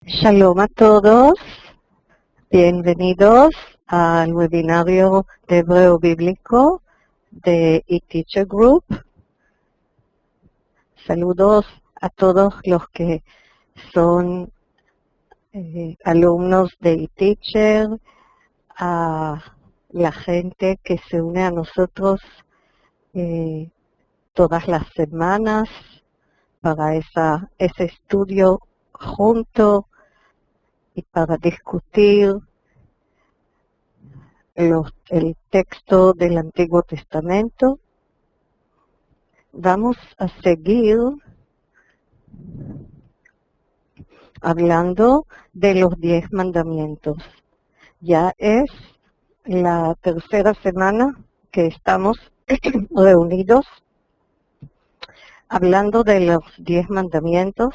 Shalom a todos, bienvenidos al webinario de Hebreo Bíblico de eTeacher Group. Saludos a todos los que son alumnos de eTeacher, a la gente que se une a nosotros todas las semanas para ese estudio junto y para discutir el texto del Antiguo Testamento. Vamos a seguir hablando de los 10 mandamientos. Ya es la tercera semana que estamos reunidos hablando de los 10 mandamientos.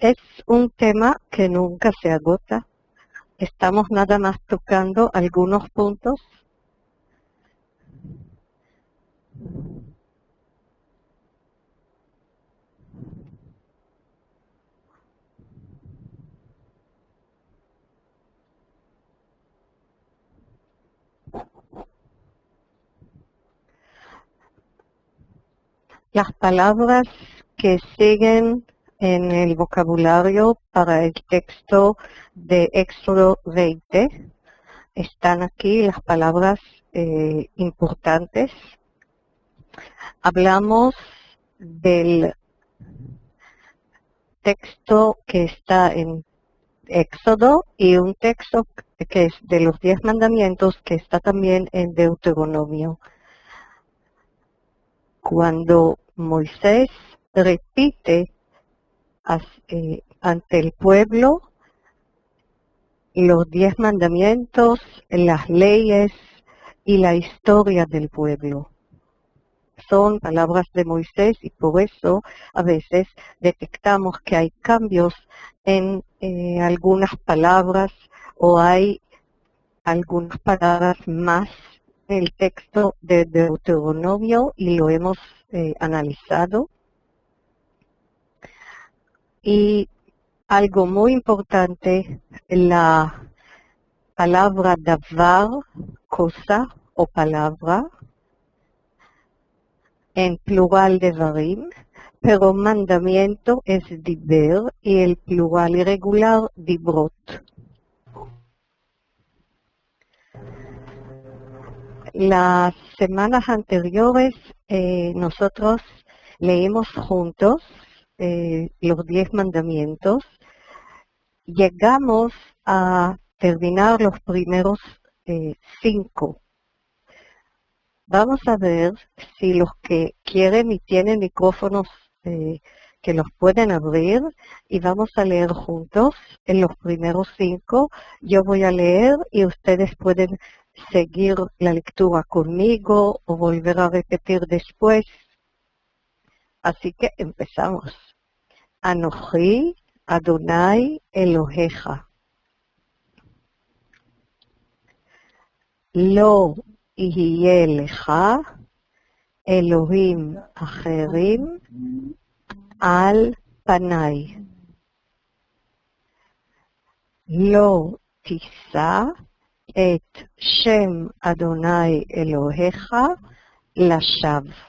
Es un tema que nunca se agota. Estamos nada más tocando algunos puntos. Las palabras que siguen en el vocabulario para el texto de Éxodo 20 están aquí, las palabras importantes. Hablamos del texto que está en Éxodo y un texto que es de los 10 mandamientos que está también en Deuteronomio. Cuando Moisés repite ante el pueblo los 10 mandamientos, las leyes y la historia del pueblo. Son palabras de Moisés y por eso a veces detectamos que hay cambios en algunas palabras o hay algunas palabras más en el texto de Deuteronomio y lo hemos analizado. Y algo muy importante, la palabra davar, cosa o palabra, en plural devarim, pero mandamiento es diber y el plural irregular dibrot. Las semanas anteriores nosotros leímos juntos los 10 mandamientos. Llegamos a terminar los primeros 5. Vamos a ver si los que quieren y tienen micrófonos que los pueden abrir y vamos a leer juntos en los primeros 5. Yo voy a leer y ustedes pueden seguir la lectura conmigo o volver a repetir después. Así que empezamos. Anochi Adonai Elohecha. Lo יהיה לך אלוהים אחרים על פניי. לא תישא את שם אדוני אלוהיך לשווא.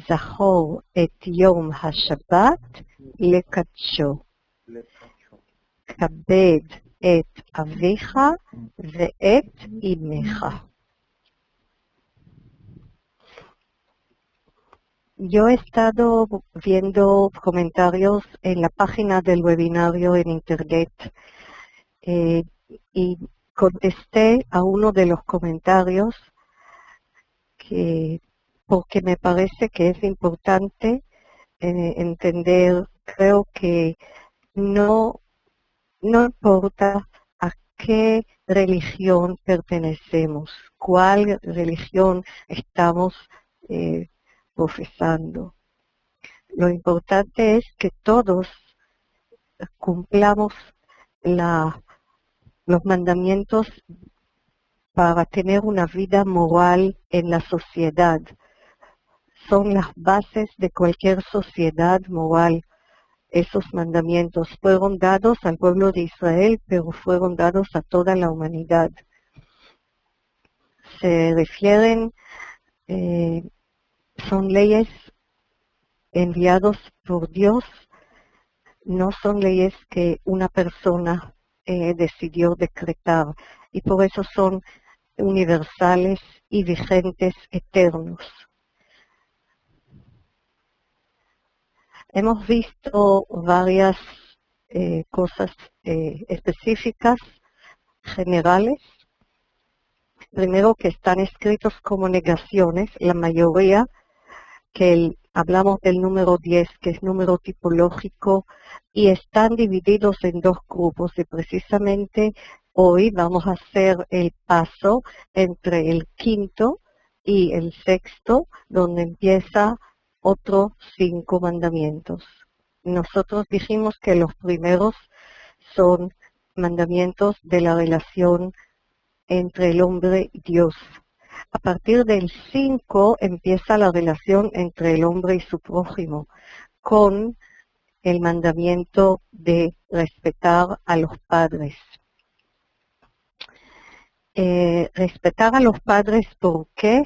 זכור את יום השבת לקדשו. כבד את אביך ואת אמך. Yo he estado viendo comentarios en la página del webinario en internet y contesté a uno de los comentarios porque me parece que es importante entender, creo que no importa a qué religión pertenecemos, cuál religión estamos profesando. Lo importante es que todos cumplamos los mandamientos para tener una vida moral en la sociedad. Son las bases de cualquier sociedad moral. esos mandamientos. Fueron dados al pueblo de Israel, pero fueron dados a toda la humanidad. Se refieren, son leyes enviados por Dios, no son leyes que una persona decidió decretar, y por eso son universales y vigentes, eternos. Hemos visto varias cosas específicas, generales. Primero, que están escritos como negaciones, la mayoría, hablamos del número 10, que es número tipológico, y están divididos en dos grupos, y precisamente hoy vamos a hacer el paso entre el quinto y el sexto, donde empieza otros 5 mandamientos. Nosotros dijimos que los primeros son mandamientos de la relación entre el hombre y Dios. A partir del 5 empieza la relación entre el hombre y su prójimo, con el mandamiento de respetar a los padres. Respetar a los padres, ¿por qué?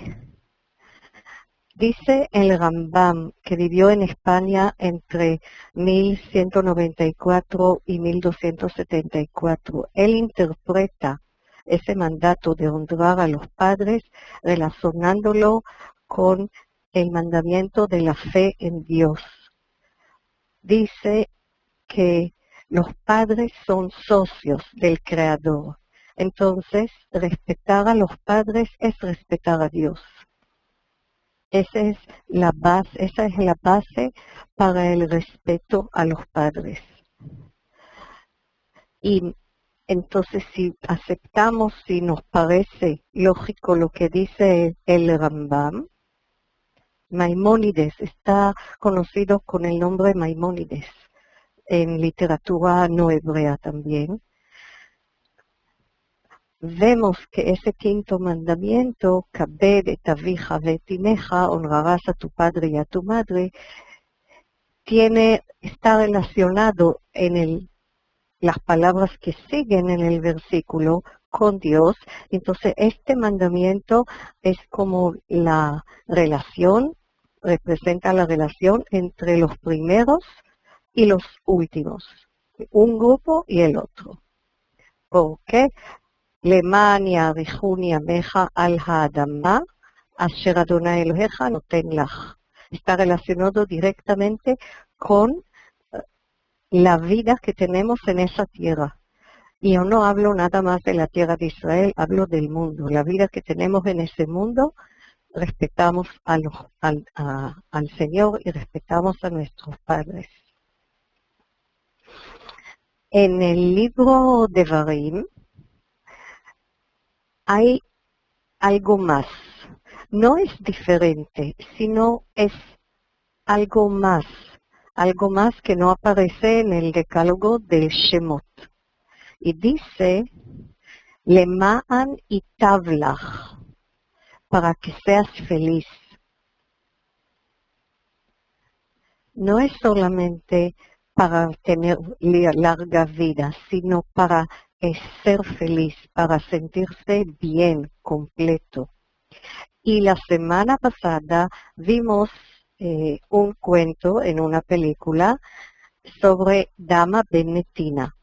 Dice el Rambam, que vivió en España entre 1194 y 1274. Él interpreta ese mandato de honrar a los padres relacionándolo con el mandamiento de la fe en Dios. Dice que los padres son socios del Creador. Entonces, respetar a los padres es respetar a Dios. Esa es la base para el respeto a los padres. Y entonces, si aceptamos, si nos parece lógico lo que dice el Rambam, Maimónides está conocido con el nombre Maimónides, en literatura no hebrea también. Vemos que ese quinto mandamiento, Kabed et avija veit imeja, honrarás a tu padre y a tu madre, está relacionado en las palabras que siguen en el versículo con Dios. Entonces este mandamiento es como la relación, representa la relación entre los primeros y los últimos, un grupo y el otro. ¿Por qué? למען יאריכון ימיך על האדמה, אשר אדוני אלוהיך נותן לך. Está relacionado directamente con la vida que tenemos en esa tierra. Y yo no hablo nada más de la tierra de Israel, hablo del mundo. La vida que tenemos en ese mundo, respetamos al Señor y respetamos a nuestros padres. En el libro de Devarim hay algo más. No es diferente, sino es algo más que no aparece en el decálogo del Shemot. Y dice, Lema'an itav lach, para que seas feliz. No es solamente para tener larga vida, sino para ser feliz, para sentirse bien, completo. Y la semana pasada vimos un cuento en una película sobre Dama Ben Netina.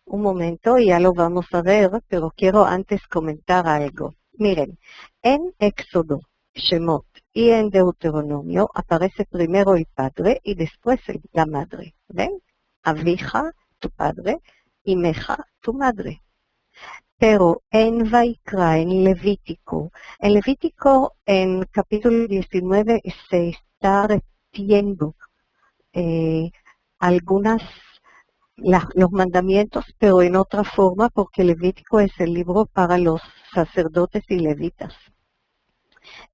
Un momento, ya lo vamos a ver, pero quiero antes comentar algo. Miren, en Éxodo, Shemot y en Deuteronomio aparece primero el padre y después la madre. ¿Ven? Avija, tu padre, y Meja, tu madre. Pero en Vaikra, en Levítico, en capítulo 19 se está repitiendo los mandamientos, pero en otra forma, porque Levítico es el libro para los sacerdotes y levitas.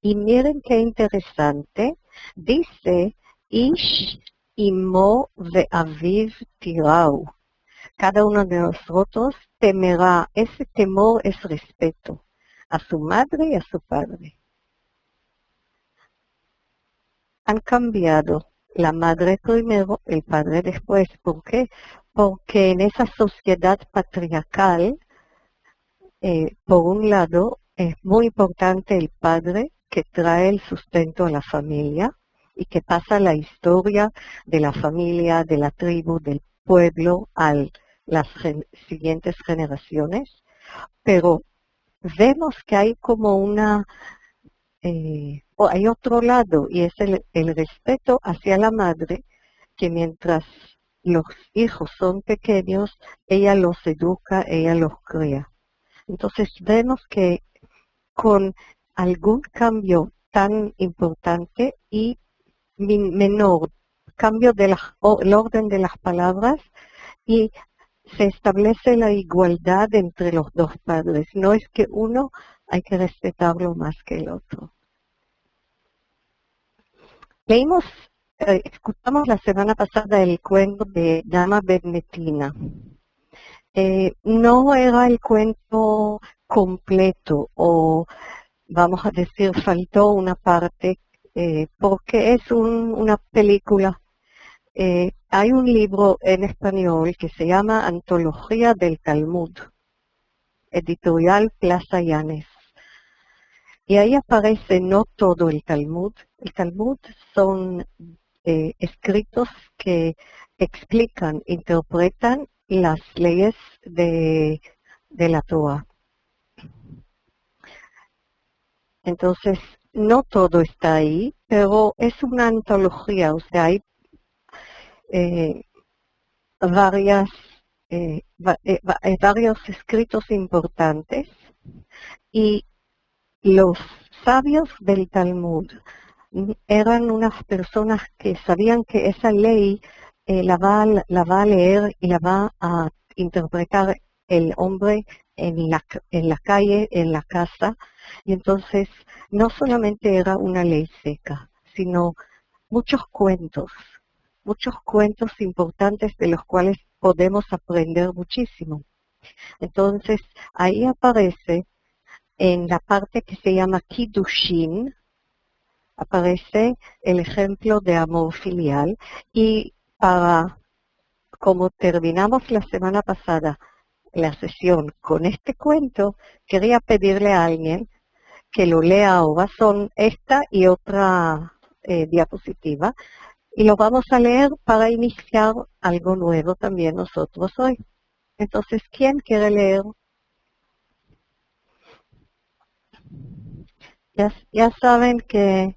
Y miren qué interesante, dice, Ish imo ve'aviv tirau. Cada uno de nosotros temerá, ese temor es respeto a su madre y a su padre. Han cambiado la madre primero, el padre después. ¿Por qué? Porque en esa sociedad patriarcal, por un lado, es muy importante el padre que trae el sustento a la familia y que pasa la historia de la familia, de la tribu, del pueblo a las siguientes generaciones. Pero vemos que hay como hay otro lado, y es el respeto hacia la madre, que mientras los hijos son pequeños, ella los educa, ella los cría. Entonces vemos que con algún cambio tan importante y menor, cambio del orden de las palabras, y se establece la igualdad entre los dos padres. No es que uno hay que respetarlo más que el otro. Escuchamos la semana pasada el cuento de Dama Benmetina. No era el cuento completo, o vamos a decir, faltó una parte, porque es una película. Hay un libro en español que se llama Antología del Talmud, editorial Plaza Llanes. Y ahí aparece no todo el Talmud. El Talmud son escritos que explican, interpretan las leyes de la Torah. Entonces, no todo está ahí, pero es una antología, o sea, hay varios escritos importantes, y los sabios del Talmud eran unas personas que sabían que esa ley la va a leer y la va a interpretar el hombre en la calle, en la casa, y entonces no solamente era una ley seca, sino muchos cuentos importantes de los cuales podemos aprender muchísimo. Entonces, ahí aparece en la parte que se llama Kiddushin, aparece el ejemplo de amor filial, y como terminamos la semana pasada la sesión con este cuento, quería pedirle a alguien que lo lea ahora. Son esta y otra diapositiva, y lo vamos a leer para iniciar algo nuevo también nosotros hoy. Entonces, ¿quién quiere leer? Ya saben que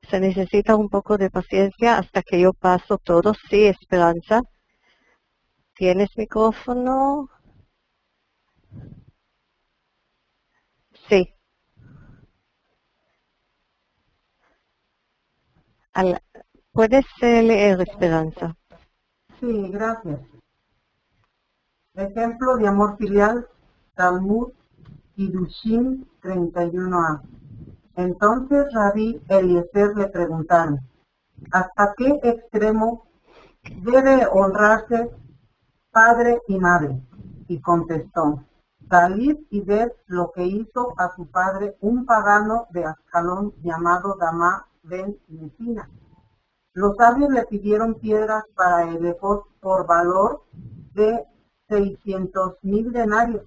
se necesita un poco de paciencia hasta que yo paso todo. Sí, Esperanza. ¿Tienes micrófono? Sí. ¿Puedes leer, Esperanza? Sí, gracias. Ejemplo de amor filial, Talmud, Kiddushin 31a. Entonces Rabí Eliezer le preguntaron, ¿hasta qué extremo debe honrarse padre y madre? Y contestó, salid y ved lo que hizo a su padre un pagano de Ascalón llamado Dama ben Mesina. Los sabios le pidieron piedras para el efod por valor de 600,000 denarios.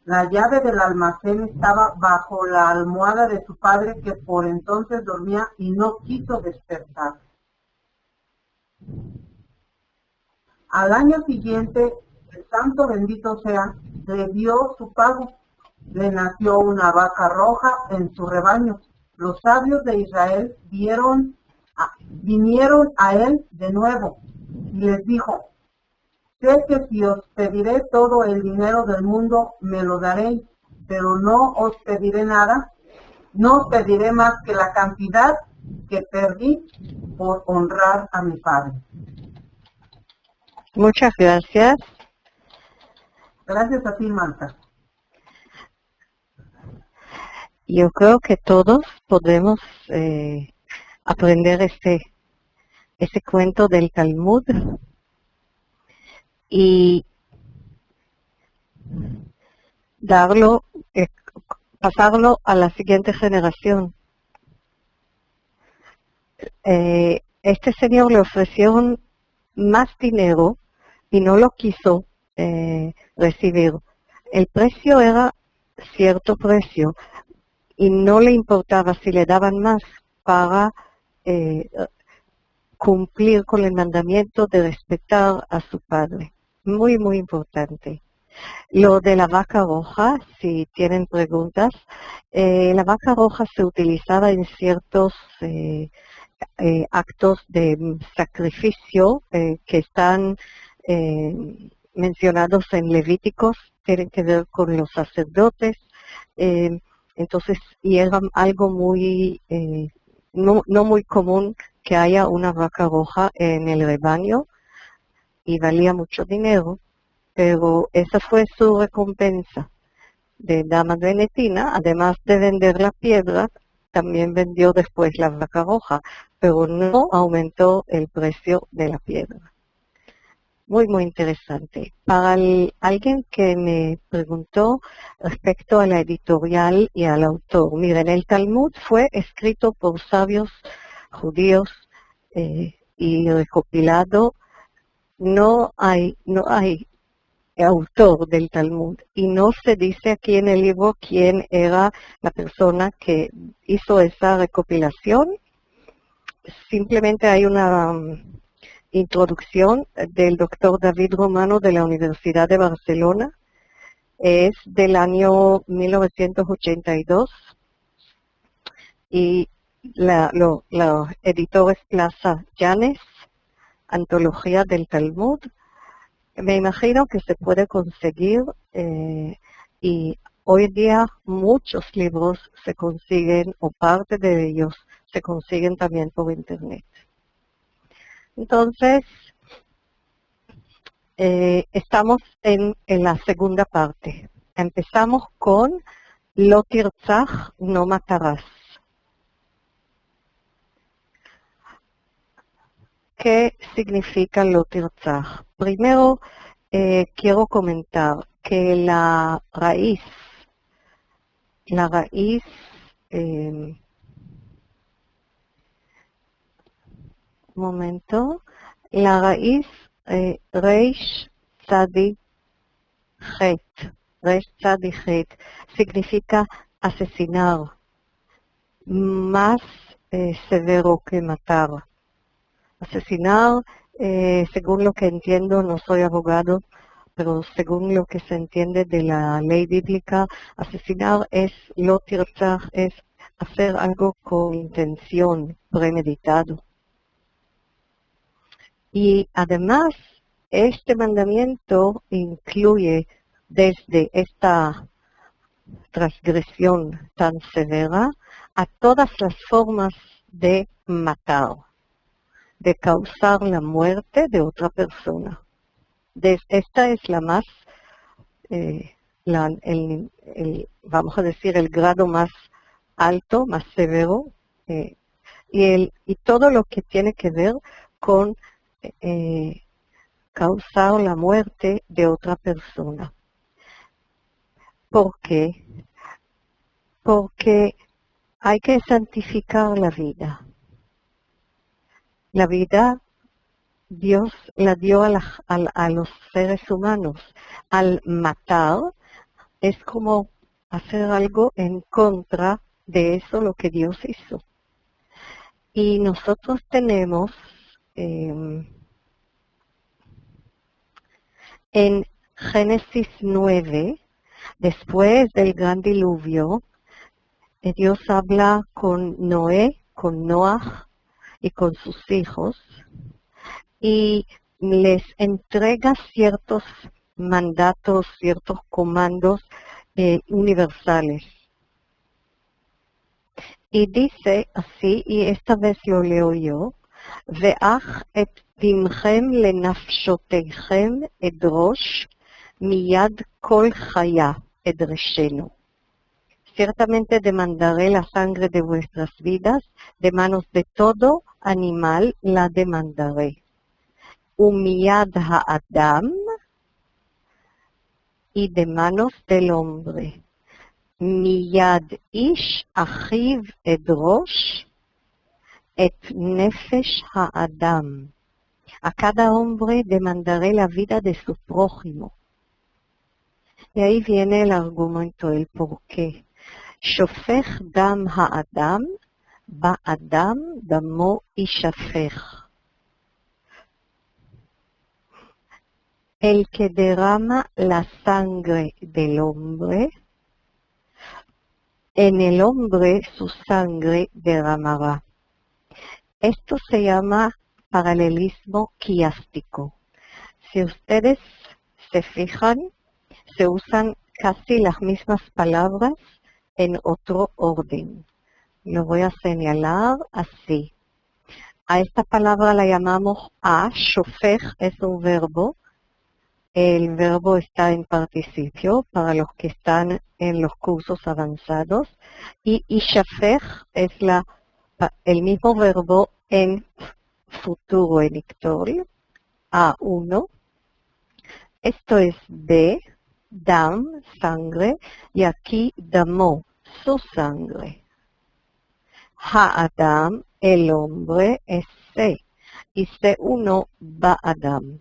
La llave del almacén estaba bajo la almohada de su padre, que por entonces dormía y no quiso despertar. Al año siguiente, el santo bendito sea, le dio su pago. Le nació una vaca roja en su rebaño. Los sabios de Israel vinieron a él de nuevo y les dijo, sé que si os pediré todo el dinero del mundo, me lo daréis, pero no os pediré nada, no os pediré más que la cantidad que perdí por honrar a mi padre. Muchas gracias. Gracias a ti, Marta. Yo creo que todos podemos aprender ese cuento del Talmud y pasarlo a la siguiente generación. este señor le ofrecieron más dinero y no lo quiso recibir. El precio era cierto precio y no le importaba si le daban más para cumplir con el mandamiento de respetar a su padre. Muy, muy importante. Lo de la vaca roja, si tienen preguntas, la vaca roja se utilizaba en ciertos actos de sacrificio que están mencionados en Levíticos, tienen que ver con los sacerdotes, entonces, y era algo muy, no muy común que haya una vaca roja en el rebaño y valía mucho dinero, pero esa fue su recompensa de Dama Venetina. Además de vender la piedra, también vendió después la vaca roja, pero no aumentó el precio de la piedra. Muy, muy interesante. Para alguien que me preguntó respecto a la editorial y al autor, miren, el Talmud fue escrito por sabios judíos y recopilado. No hay autor del Talmud y no se dice aquí en el libro quién era la persona que hizo esa recopilación. Simplemente hay una introducción del doctor David Romano de la Universidad de Barcelona. Es del año 1982 y los editores Plaza Llanes, Antología del Talmud. Me imagino que se puede conseguir y hoy en día muchos libros se consiguen o parte de ellos se consiguen también por internet. Entonces, estamos en la segunda parte. Empezamos con Lo tirzaj, no matarás. ¿Qué significa Lo tirzaj? Primero, quiero comentar que la raíz, un momento, la raíz Reish Tzadi Het significa asesinar, más severo que matar. Asesinar, según lo que entiendo, no soy abogado, pero según lo que se entiende de la ley bíblica, asesinar es lo tirzaj, es hacer algo con intención, premeditado. Y además, este mandamiento incluye desde esta transgresión tan severa a todas las formas de matar, de causar la muerte de otra persona. Esta es la más, vamos a decir, el grado más alto, más severo, y todo lo que tiene que ver con causar la muerte de otra persona. ¿Por qué? Porque hay que santificar la vida. La vida Dios la dio a los seres humanos. Al matar es como hacer algo en contra de eso lo que Dios hizo. Y nosotros tenemos en Génesis 9, después del gran diluvio, Dios habla con Noé, con Noah y con sus hijos y les entrega ciertos mandatos, ciertos comandos universales. Y dice así, y esta vez lo leo yo, Ve'ach et dimchem lenafshotechem edrosh miyad kol chaya edreshenu. Ciertamente demandaré la sangre de vuestras vidas, de manos de todo animal la demandaré. Umiyad ha'adam, y de manos del hombre. Miyad ish achiv edrosh, et nefesh ha'adam. A cada hombre demandaré la vida de su prójimo. Y ahí viene el argumento, el por qué. Shofech dam ha'adam, ba'adam damo yishafech. El que derrama la sangre del hombre, en el hombre su sangre derramará. Esto se llama paralelismo quiástico. Si ustedes se fijan, se usan casi las mismas palabras en otro orden. Lo voy a señalar así. A esta palabra la llamamos a, shofech es un verbo. El verbo está en participio para los que están en los cursos avanzados. Y yishafech es el mismo verbo en futuro, en ictorio, A1. Esto es B, dam, sangre, y aquí damo, su sangre. Ha'adam, el hombre, es C, y C1, ba'adam.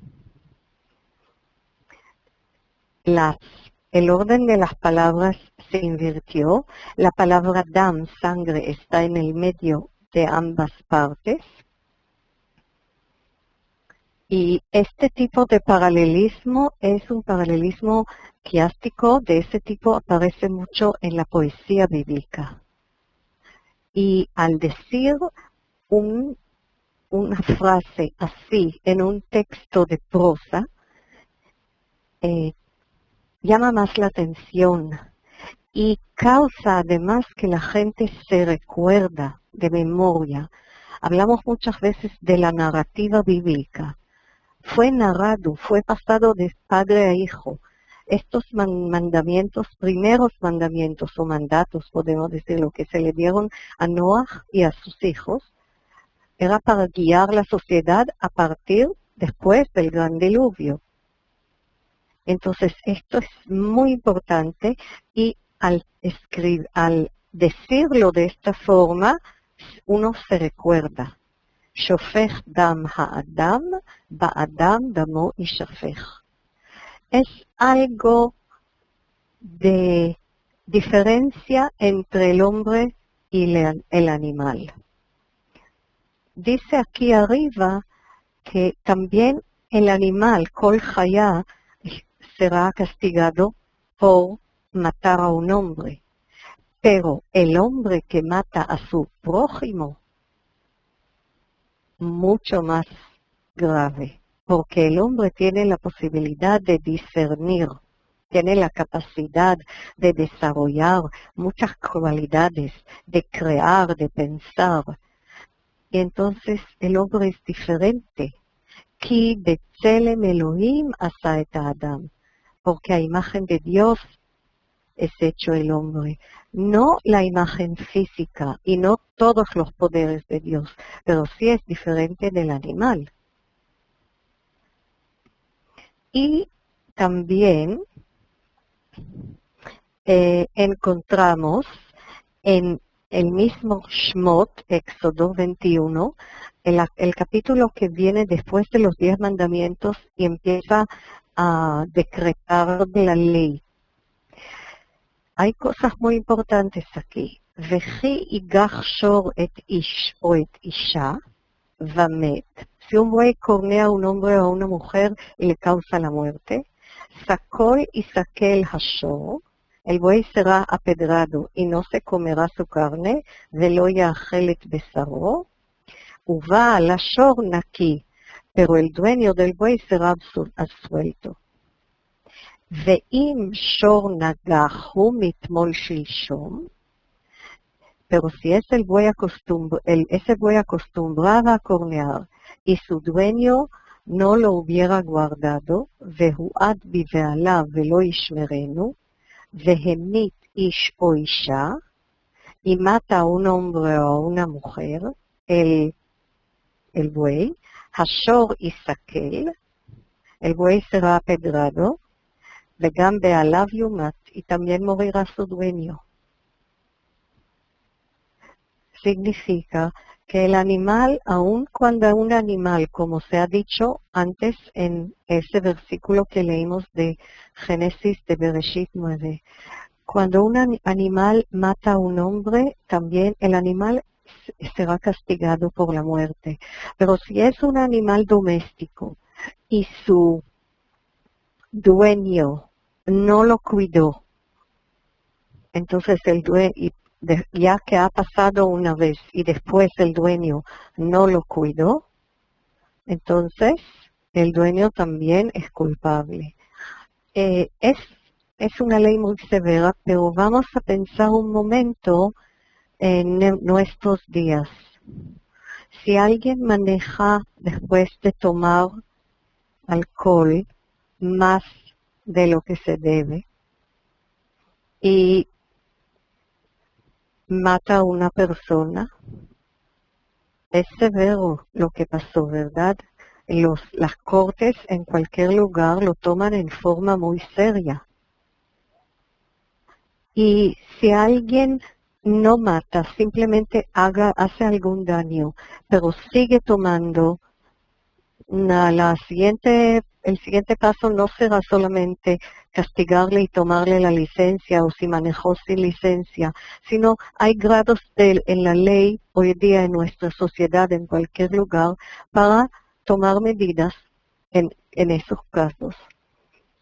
El orden de las palabras se invirtió. La palabra dam, sangre, está en el medio de ambas partes. Y este tipo de paralelismo es un paralelismo quiástico. De ese tipo aparece mucho en la poesía bíblica. Y al decir una frase así en un texto de prosa, llama más la atención y causa además que la gente se recuerda de memoria. Hablamos muchas veces de la narrativa bíblica. Fue narrado, fue pasado de padre a hijo. Estos mandamientos, primeros mandamientos o mandatos, podemos decir, lo que se le dieron a Noah y a sus hijos, era para guiar la sociedad a partir después del gran diluvio. Entonces, esto es muy importante y al decirlo de esta forma, uno se recuerda. Shofech dam ha'adam, ba'adam damo yishafech. Es algo de diferencia entre el hombre y el animal. Dice aquí arriba que también el animal, kol chaya, será castigado por matar a un hombre. Pero el hombre que mata a su prójimo, mucho más grave, porque el hombre tiene la posibilidad de discernir, tiene la capacidad de desarrollar muchas cualidades, de crear, de pensar. Y entonces el hombre es diferente. Ki betzelem Elohim asa et Adam, porque a imagen de Dios es hecho el hombre. No la imagen física y no todos los poderes de Dios, pero sí es diferente del animal. Y también encontramos en el mismo Shmot, Éxodo 21, el capítulo que viene después de los 10 mandamientos y empieza a decretar de la ley. Hay cosas muy importantes aquí. Veji igach shor et ish o et isha vamet. Si un buey cornea a un hombre o a una mujer y le causa la muerte, sakol y saquel hashor, el buey será apedrado y no se comerá su carne, velo yachel et besaro, uva al hashor naki, pero el dueño del buey será absuelto. Ve'im shor nagahu mitmol shilshom, pero si ese buey acostumbraba a cornear y su dueño no lo hubiera guardado, vehuad bive'alav velo yishmerenu, vehemit ish o isha, y mata a un hombre o a una mujer, el buey, hashor isakel, el buey será apedrado, וגם בעליו יומת, y también morirá su dueño. Significa que el animal, aun cuando un animal, como se ha dicho antes en ese versículo que leímos de Génesis de Bereshit 9, cuando un animal mata a un hombre, también el animal será castigado por la muerte. Pero si es un animal doméstico y su dueño no lo cuidó, entonces el dueño, ya que ha pasado una vez y después el dueño no lo cuidó, entonces el dueño también es culpable. Es una ley muy severa, pero vamos a pensar un momento en nuestros días. Si alguien maneja después de tomar alcohol más de lo que se debe y mata a una persona, es severo lo que pasó, ¿verdad? Las cortes en cualquier lugar lo toman en forma muy seria. Y si alguien no mata, simplemente hace algún daño, pero sigue tomando, el siguiente paso no será solamente castigarle y tomarle la licencia o si manejó sin licencia, sino hay grados en la ley hoy día en nuestra sociedad, en cualquier lugar, para tomar medidas en esos casos.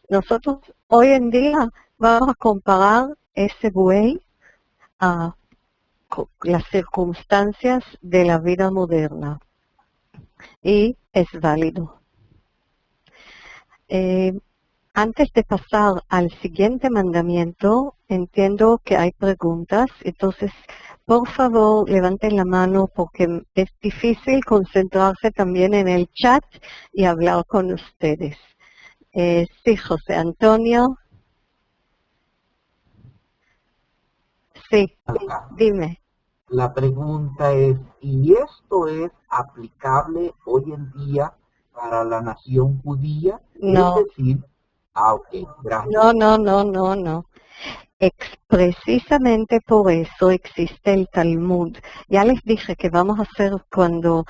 Nosotros hoy en día vamos a comparar ese buey a las circunstancias de la vida moderna y es válido. Antes de pasar al siguiente mandamiento, entiendo que hay preguntas, entonces por favor levanten la mano porque es difícil concentrarse también en el chat y hablar con ustedes. Sí, José Antonio. Sí, dime. La pregunta es, ¿y esto es aplicable hoy en día para la nación judía? No. Es decir, ok, gracias. No. Precisamente por eso existe el Talmud. Ya les dije que vamos a hacer cuando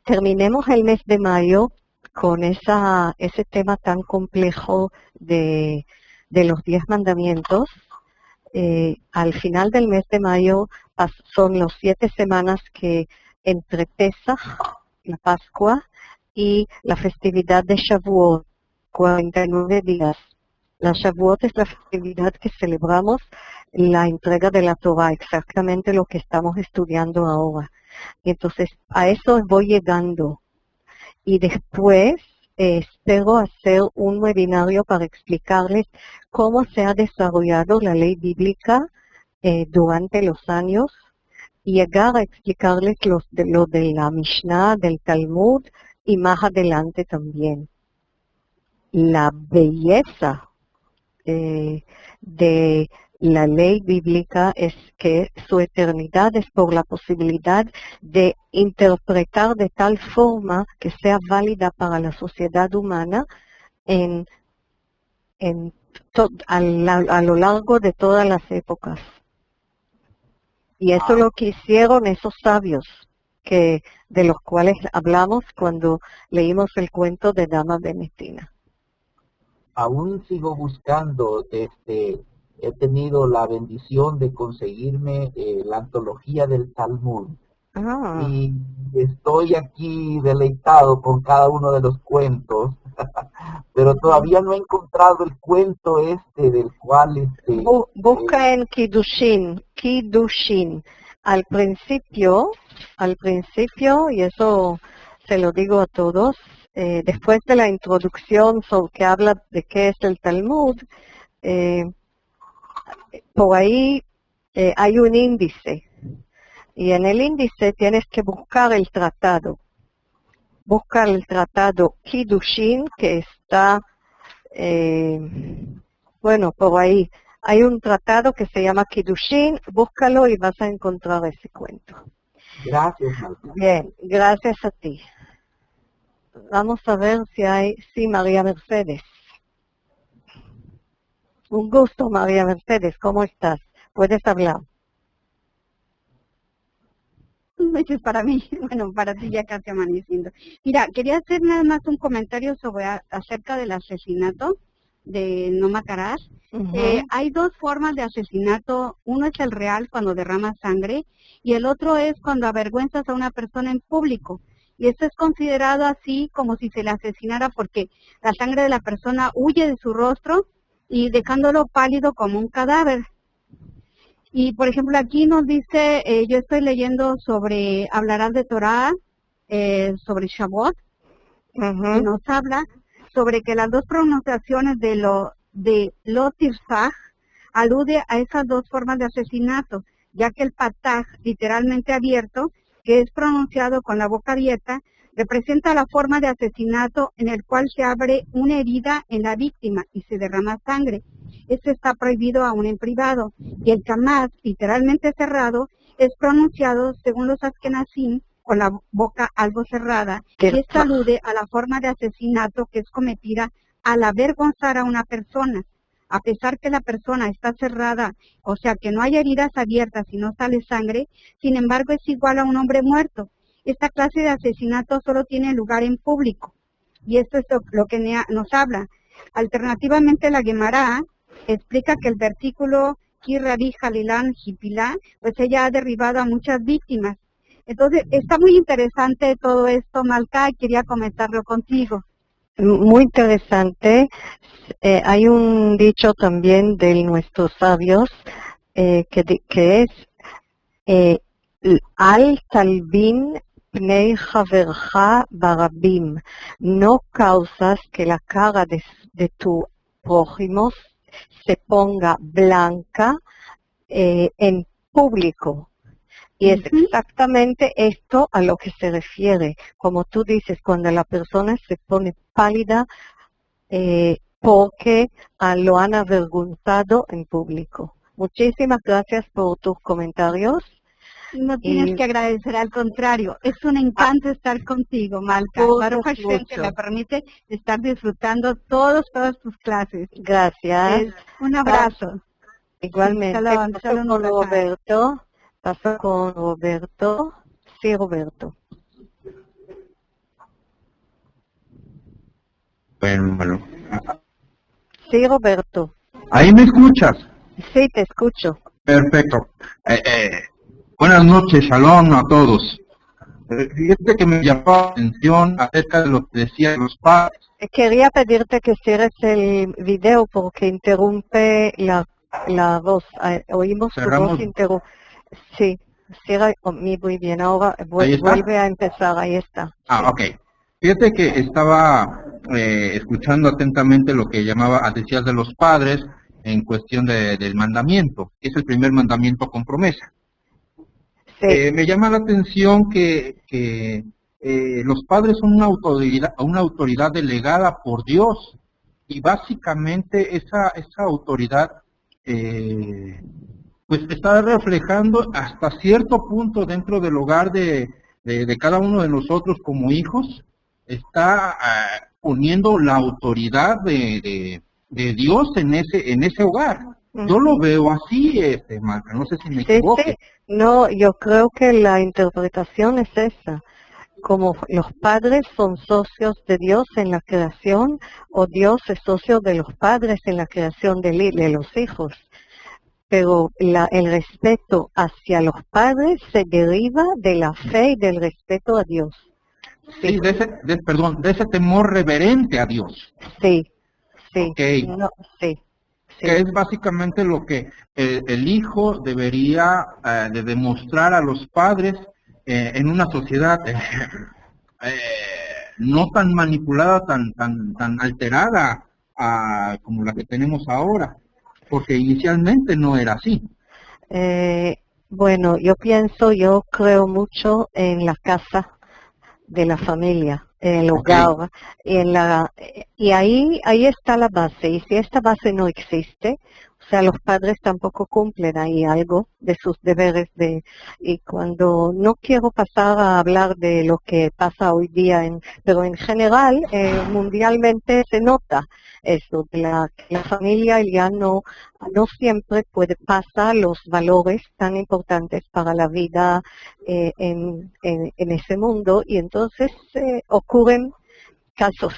terminemos el mes de mayo con ese tema tan complejo de los 10 mandamientos. Al final del mes de mayo son las 7 semanas que entre Pesaj, la Pascua, y la festividad de Shavuot, 49 días. La Shavuot es la festividad que celebramos la entrega de la Torah, exactamente lo que estamos estudiando ahora. Y entonces a eso voy llegando. Y después espero hacer un webinario para explicarles cómo se ha desarrollado la ley bíblica durante los años y llegar a explicarles lo de la Mishnah, del Talmud y más adelante también. La belleza de la ley bíblica es que su eternidad es por la posibilidad de interpretar de tal forma que sea válida para la sociedad humana a lo largo de todas las épocas. Y eso es lo que hicieron esos sabios de los cuales hablamos cuando leímos el cuento de Dama Benetina. Aún sigo buscando, he tenido la bendición de conseguirme la antología del Talmud. Y estoy aquí deleitado con cada uno de los cuentos, pero todavía no he encontrado el cuento del cual... Busca en Kiddushin. Al principio, y eso se lo digo a todos, después de la introducción que habla de qué es el Talmud, por ahí hay un índice. Y en el índice tienes que buscar el tratado. Busca el tratado Kiddushin que está, por ahí. Hay un tratado que se llama Kiddushin, búscalo y vas a encontrar ese cuento. Gracias, Marta. Bien, gracias a ti. Vamos a ver sí, María Mercedes. Un gusto, María Mercedes, ¿cómo estás? ¿Puedes hablar? noches para mí, bueno, para ti ya casi amaneciendo. Mira, quería hacer nada más un comentario sobre acerca del asesinato de Noma Caraz. Hay dos formas de asesinato, uno es el real cuando derrama sangre y el otro es cuando avergüenzas a una persona en público. Y esto es considerado así como si se le asesinara porque la sangre de la persona huye de su rostro y dejándolo pálido como un cadáver. Y por ejemplo aquí nos dice, yo estoy leyendo sobre, hablarás de Torah, sobre Shavuot, y nos habla sobre que las dos pronunciaciones de lo tirzaj alude a esas dos formas de asesinato, ya que el pataj, literalmente abierto, que es pronunciado con la boca abierta, representa la forma de asesinato en el cual se abre una herida en la víctima y se derrama sangre. Esto está prohibido aún en privado. Y el kamaz, literalmente cerrado, es pronunciado, según los askenazim, con la boca algo cerrada, y esto alude a la forma de asesinato que es cometida al avergonzar a una persona. A pesar que la persona está cerrada, o sea que no hay heridas abiertas y no sale sangre, sin embargo es igual a un hombre muerto. Esta clase de asesinato solo tiene lugar en público, y esto es lo que nos habla. Alternativamente la Gemara explica que el versículo Ki Rabbi Jalilán Jipilá, pues ella ha derribado a muchas víctimas. Entonces, está muy interesante todo esto, Malca, y quería comentarlo contigo. Muy interesante. Hay un dicho también de nuestros sabios que es Al talbin pnei haverja barabim. No causas que la cara de tu prójimo se ponga blanca en público. Y es exactamente esto a lo que se refiere. Como tú dices, cuando la persona se pone pálida porque lo han avergonzado en público. Muchísimas gracias por tus comentarios. No tienes que agradecer, al contrario. Es un encanto estar contigo, Malca. Baruch Hashem, que me permite estar disfrutando todas tus clases. Gracias. Un abrazo. Igualmente. Shalom, con Roberto. Paso con Roberto. Sí, Roberto. Bueno. Sí, Roberto. ¿Ahí me escuchas? Sí, te escucho. Perfecto. Buenas noches, shalom a todos. Fíjate que me llamó la atención acerca de lo que decían los padres. Quería pedirte que cierres el video porque interrumpe la voz. Oímos tu voz interrumpe. Sí, cierra muy bien. Ahora vuelve a empezar, ahí está. Ok. Fíjate que estaba escuchando atentamente lo que decías de los padres en cuestión del mandamiento. Es el primer mandamiento con promesa. Sí. Me llama la atención que los padres son una autoridad delegada por Dios y básicamente esa autoridad pues está reflejando hasta cierto punto dentro del hogar de cada uno de nosotros como hijos, está poniendo la autoridad de Dios en ese hogar. Yo lo veo así, Marca, no sé si me equivoco. Sí. No, yo creo que la interpretación es esa. Como los padres son socios de Dios en la creación, o Dios es socio de los padres en la creación de los hijos. Pero el respeto hacia los padres se deriva de la fe y del respeto a Dios. Sí, de ese temor reverente a Dios. Sí. Okay. Sí. Que es básicamente lo que el hijo debería de demostrar a los padres en una sociedad no tan manipulada, tan alterada como la que tenemos ahora, porque inicialmente no era así. Bueno, yo creo mucho en la casa de la familia, en el hogar, y ahí está la base. Y si esta base no existe, o O sea, los padres tampoco cumplen ahí algo de sus deberes y cuando no quiero pasar a hablar de lo que pasa hoy día, pero en general, mundialmente se nota eso, que la familia ya no siempre pasa los valores tan importantes para la vida en ese mundo, y entonces ocurren casos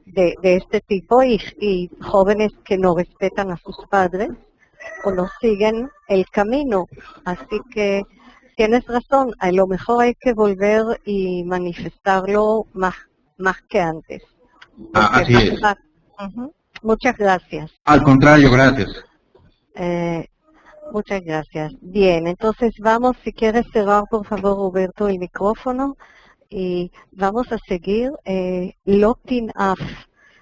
de este tipo y jóvenes que no respetan a sus padres o no siguen el camino. Así que tienes razón, a lo mejor hay que volver y manifestarlo más que antes. Así es. Muchas gracias. Al contrario, gracias. Muchas gracias. Bien, entonces vamos, si quieres cerrar por favor, Roberto, el micrófono. Y vamos a seguir. Lotin Af.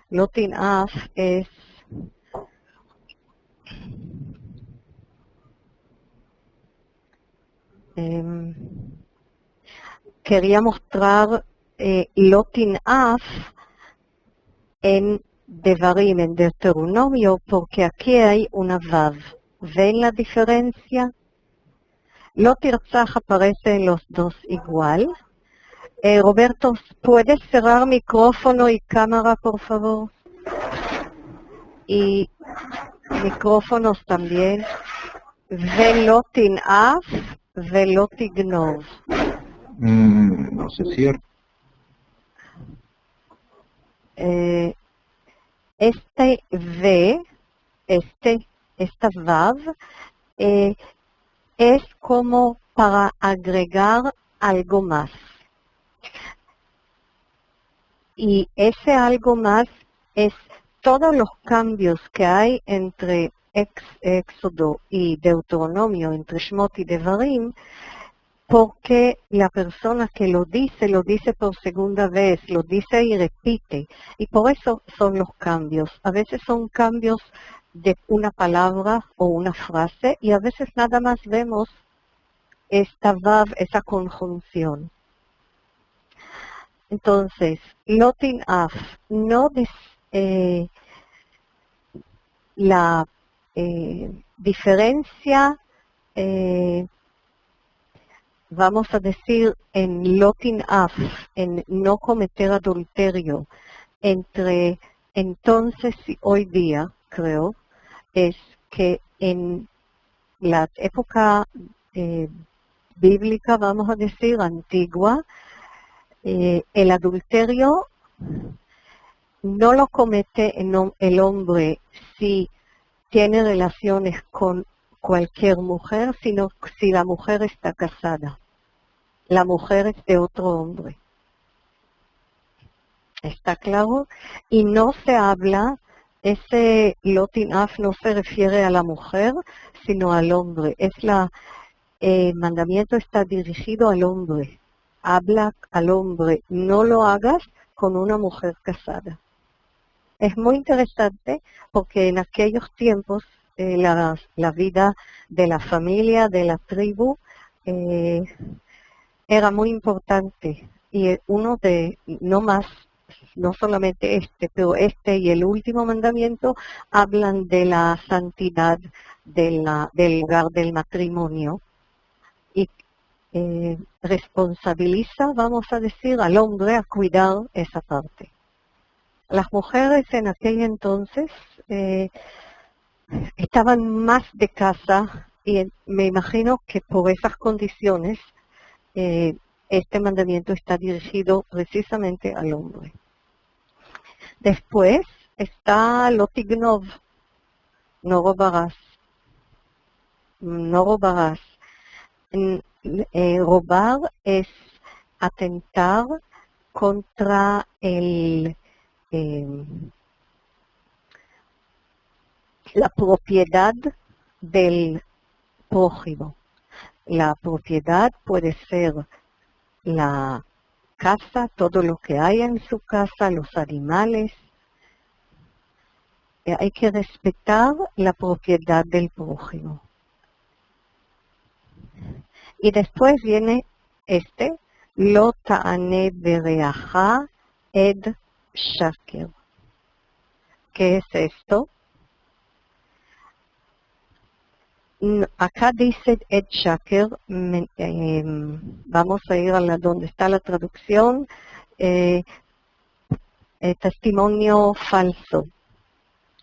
Lotin Af es quería mostrar Lotin Af en Devarim, en Deuteronomio, porque aquí hay una Vav. ¿Ven la diferencia? Lotirzach aparece en los dos igual. Roberto, ¿puedes cerrar micrófono y cámara, por favor? Y micrófonos también. Veló tin'af, veló tignov. No sé si es cierto. Este V, esta Vav, es como para agregar algo más. Y ese algo más es todos los cambios que hay entre Éxodo y Deuteronomio, entre Shmot y Devarim, porque la persona que lo dice por segunda vez, lo dice y repite. Y por eso son los cambios. A veces son cambios de una palabra o una frase, y a veces nada más vemos esta Vav, esa conjunción. Entonces, Lotin Af, no la diferencia, vamos a decir, en Lotin Af, en no cometer adulterio, entre entonces y hoy día, creo, es que en la época bíblica, vamos a decir, antigua, el adulterio no lo comete el hombre si tiene relaciones con cualquier mujer, sino si la mujer está casada. La mujer es de otro hombre. ¿Está claro? Y no se habla, ese Lotin Af no se refiere a la mujer, sino al hombre. El mandamiento está dirigido al hombre. Habla al hombre, no lo hagas con una mujer casada. Es muy interesante porque en aquellos tiempos la vida de la familia, de la tribu, era muy importante. Y no solamente pero este y el último mandamiento hablan de la santidad del lugar del matrimonio. Y responsabiliza, vamos a decir, al hombre a cuidar esa parte. Las mujeres en aquel entonces estaban más de casa y me imagino que por esas condiciones este mandamiento está dirigido precisamente al hombre. Después está Lotignov, no robarás. No robarás. Robar es atentar contra la propiedad del prójimo. La propiedad puede ser la casa, todo lo que hay en su casa, los animales. Hay que respetar la propiedad del prójimo. Y después viene Lo ta'ane bereaja ed shaker. ¿Qué es esto? Acá dice Ed Shaker, vamos a ir a donde está la traducción, testimonio falso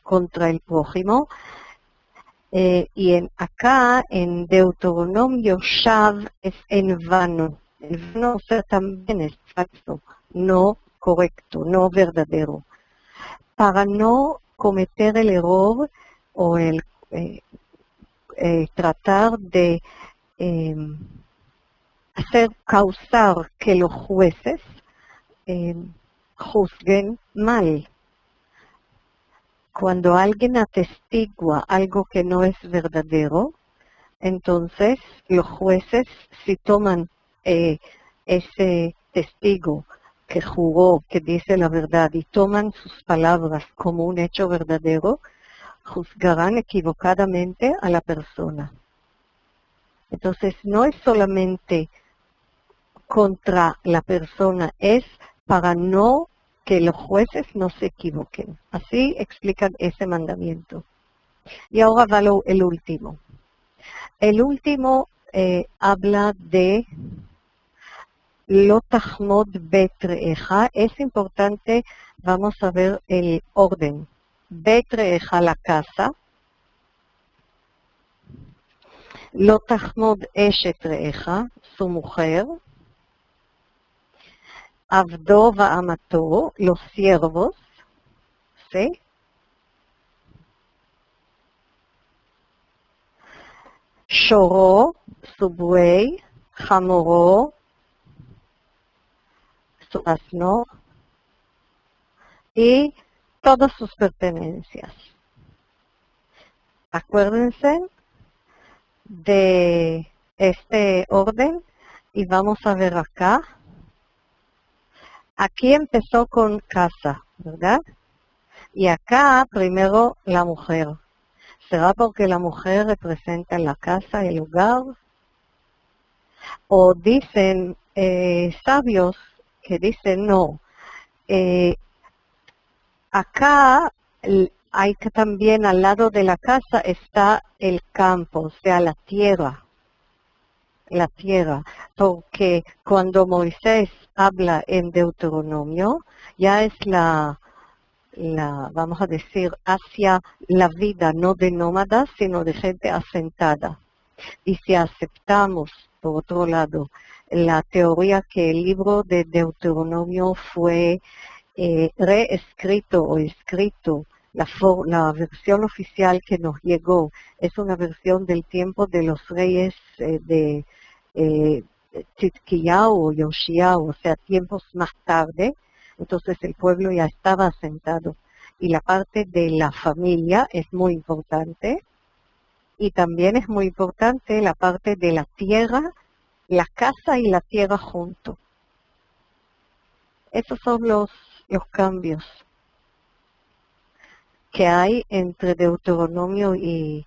contra el prójimo. Y acá en Deuteronomio Shav es en vano. En vano, o sea, también es falso, no correcto, no verdadero. Para no cometer el error o el tratar de causar que los jueces juzguen mal. Cuando alguien atestigua algo que no es verdadero, entonces los jueces, si toman ese testigo que juró, que dice la verdad, y toman sus palabras como un hecho verdadero, juzgarán equivocadamente a la persona. Entonces no es solamente contra la persona, es para no que los jueces no se equivoquen. Así explican ese mandamiento. Y ahora va el último. El último habla de lo tahmod betreeja. Es importante, vamos a ver el orden. Betreeja, la casa. Lo tahmod eshet reeja, su mujer. Abdo va'amato, los siervos, ¿sí? Shoro, su buey, jamoró, su asno, y todas sus pertenencias. Acuérdense de este orden y vamos a ver acá. Aquí empezó con casa, ¿verdad? Y acá primero la mujer. ¿Será porque la mujer representa la casa, el hogar? O dicen sabios que dicen no. Acá hay que también al lado de la casa está el campo, o sea, la tierra. La tierra, porque cuando Moisés habla en Deuteronomio, ya es vamos a decir, hacia la vida, no de nómadas, sino de gente asentada. Y si aceptamos, por otro lado, la teoría que el libro de Deuteronomio fue reescrito o escrito, la versión oficial que nos llegó es una versión del tiempo de los reyes de Tzidkiyahu o Yoshiyahu, o sea, tiempos más tarde. Entonces el pueblo ya estaba asentado. Y la parte de la familia es muy importante. Y también es muy importante la parte de la tierra, la casa y la tierra junto. Esos son los cambios que hay entre Deuteronomio y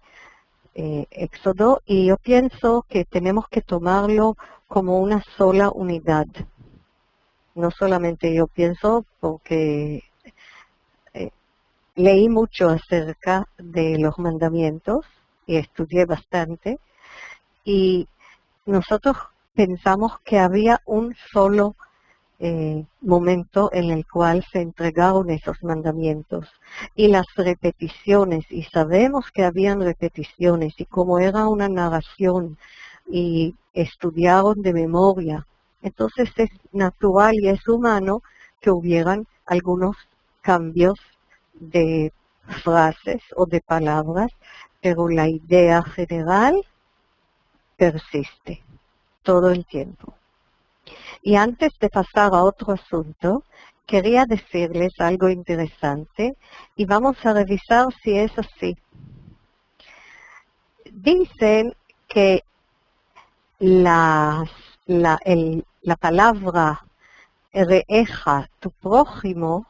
Éxodo. Y yo pienso que tenemos que tomarlo como una sola unidad. No solamente yo pienso, porque leí mucho acerca de los mandamientos y estudié bastante, y nosotros pensamos que había un solo momento en el cual se entregaron esos mandamientos, y las repeticiones, y sabemos que habían repeticiones, y como era una narración y estudiaron de memoria, entonces es natural y es humano que hubieran algunos cambios de frases o de palabras, pero la idea general persiste todo el tiempo. Y antes de pasar a otro asunto, quería decirles algo interesante y vamos a revisar si es así. Dicen que la palabra reeja, tu prójimo,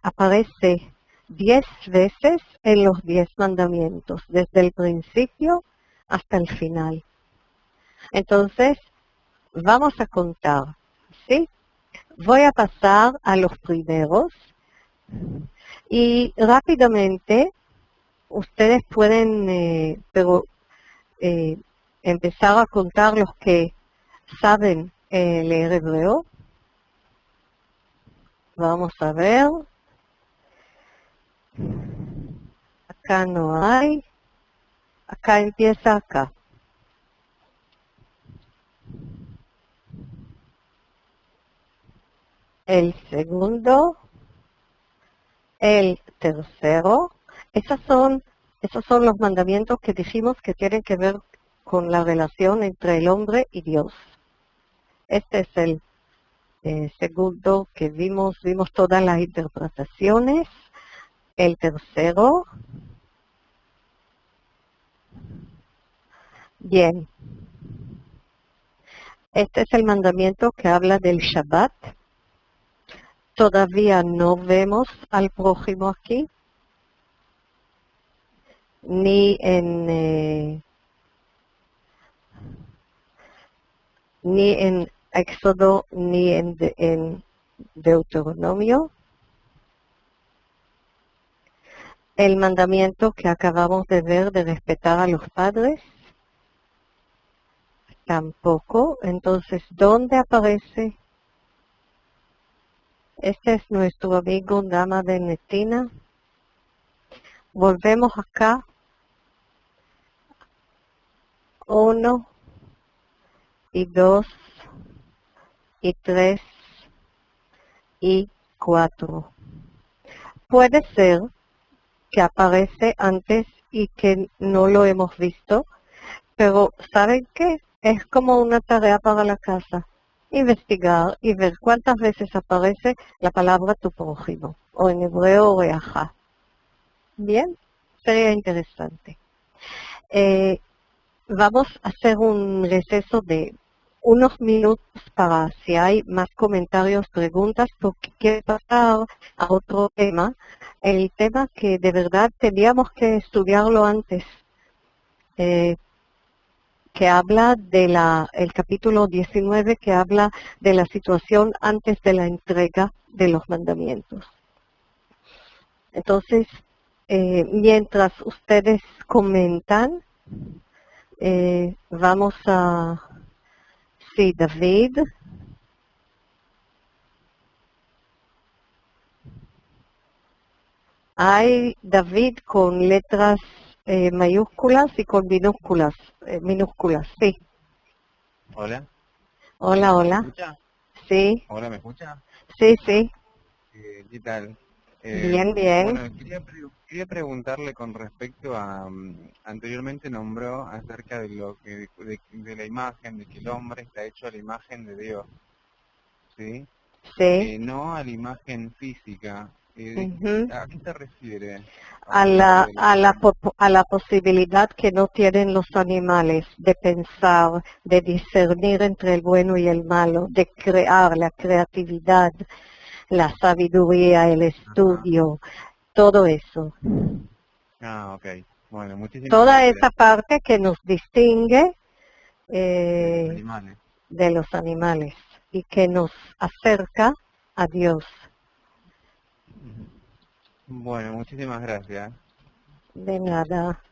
aparece 10 veces en los 10 mandamientos, desde el principio hasta el final. Entonces, vamos a contar, ¿sí? Voy a pasar a los primeros y rápidamente ustedes pueden empezar a contar los que saben leer hebreo. Vamos a ver. Acá no hay. Acá empieza acá. El segundo. El tercero. Esos son los mandamientos que dijimos que tienen que ver con la relación entre el hombre y Dios. Este es el segundo que vimos todas las interpretaciones. El tercero. Bien. Este es el mandamiento que habla del Shabbat. Todavía no vemos al prójimo aquí, ni en Éxodo, ni en Deuteronomio. El mandamiento que acabamos de ver de respetar a los padres, tampoco. Entonces, ¿dónde aparece? Este es nuestro amigo Dama de Netina. Volvemos acá. 1 y 2 y 3 y 4. Puede ser que aparece antes y que no lo hemos visto, pero ¿saben qué? Es como una tarea para la casa. Investigar y ver cuántas veces aparece la palabra tu prójimo, o en hebreo reajá. Bien, sería interesante. Vamos a hacer un receso de unos minutos para si hay más comentarios, preguntas, porque quiero pasar a otro tema, el tema que de verdad teníamos que estudiarlo antes, que habla de el capítulo 19, que habla de la situación antes de la entrega de los mandamientos. Entonces, mientras ustedes comentan, vamos a... Sí, David. Hay David con letras mayúsculas y con minúsculas, sí. Hola. Hola, hola. ¿Me escucha? Sí. Hola, ¿me escucha? Sí, sí. ¿Qué tal? Bien, bien. Bueno, quería preguntarle con respecto a, anteriormente nombró acerca de lo que de la imagen, de que el hombre está hecho a la imagen de Dios, ¿sí? Sí. No a la imagen física. ¿A qué se refiere? A la posibilidad que no tienen los animales de pensar, de discernir entre el bueno y el malo, de crear, la creatividad, la sabiduría, el estudio, todo eso. Ah, ok. Bueno, muchísimas Toda gracias. esa parte que nos distingue Animales. de los animales y que nos acerca a Dios. Bueno, muchísimas gracias. De nada.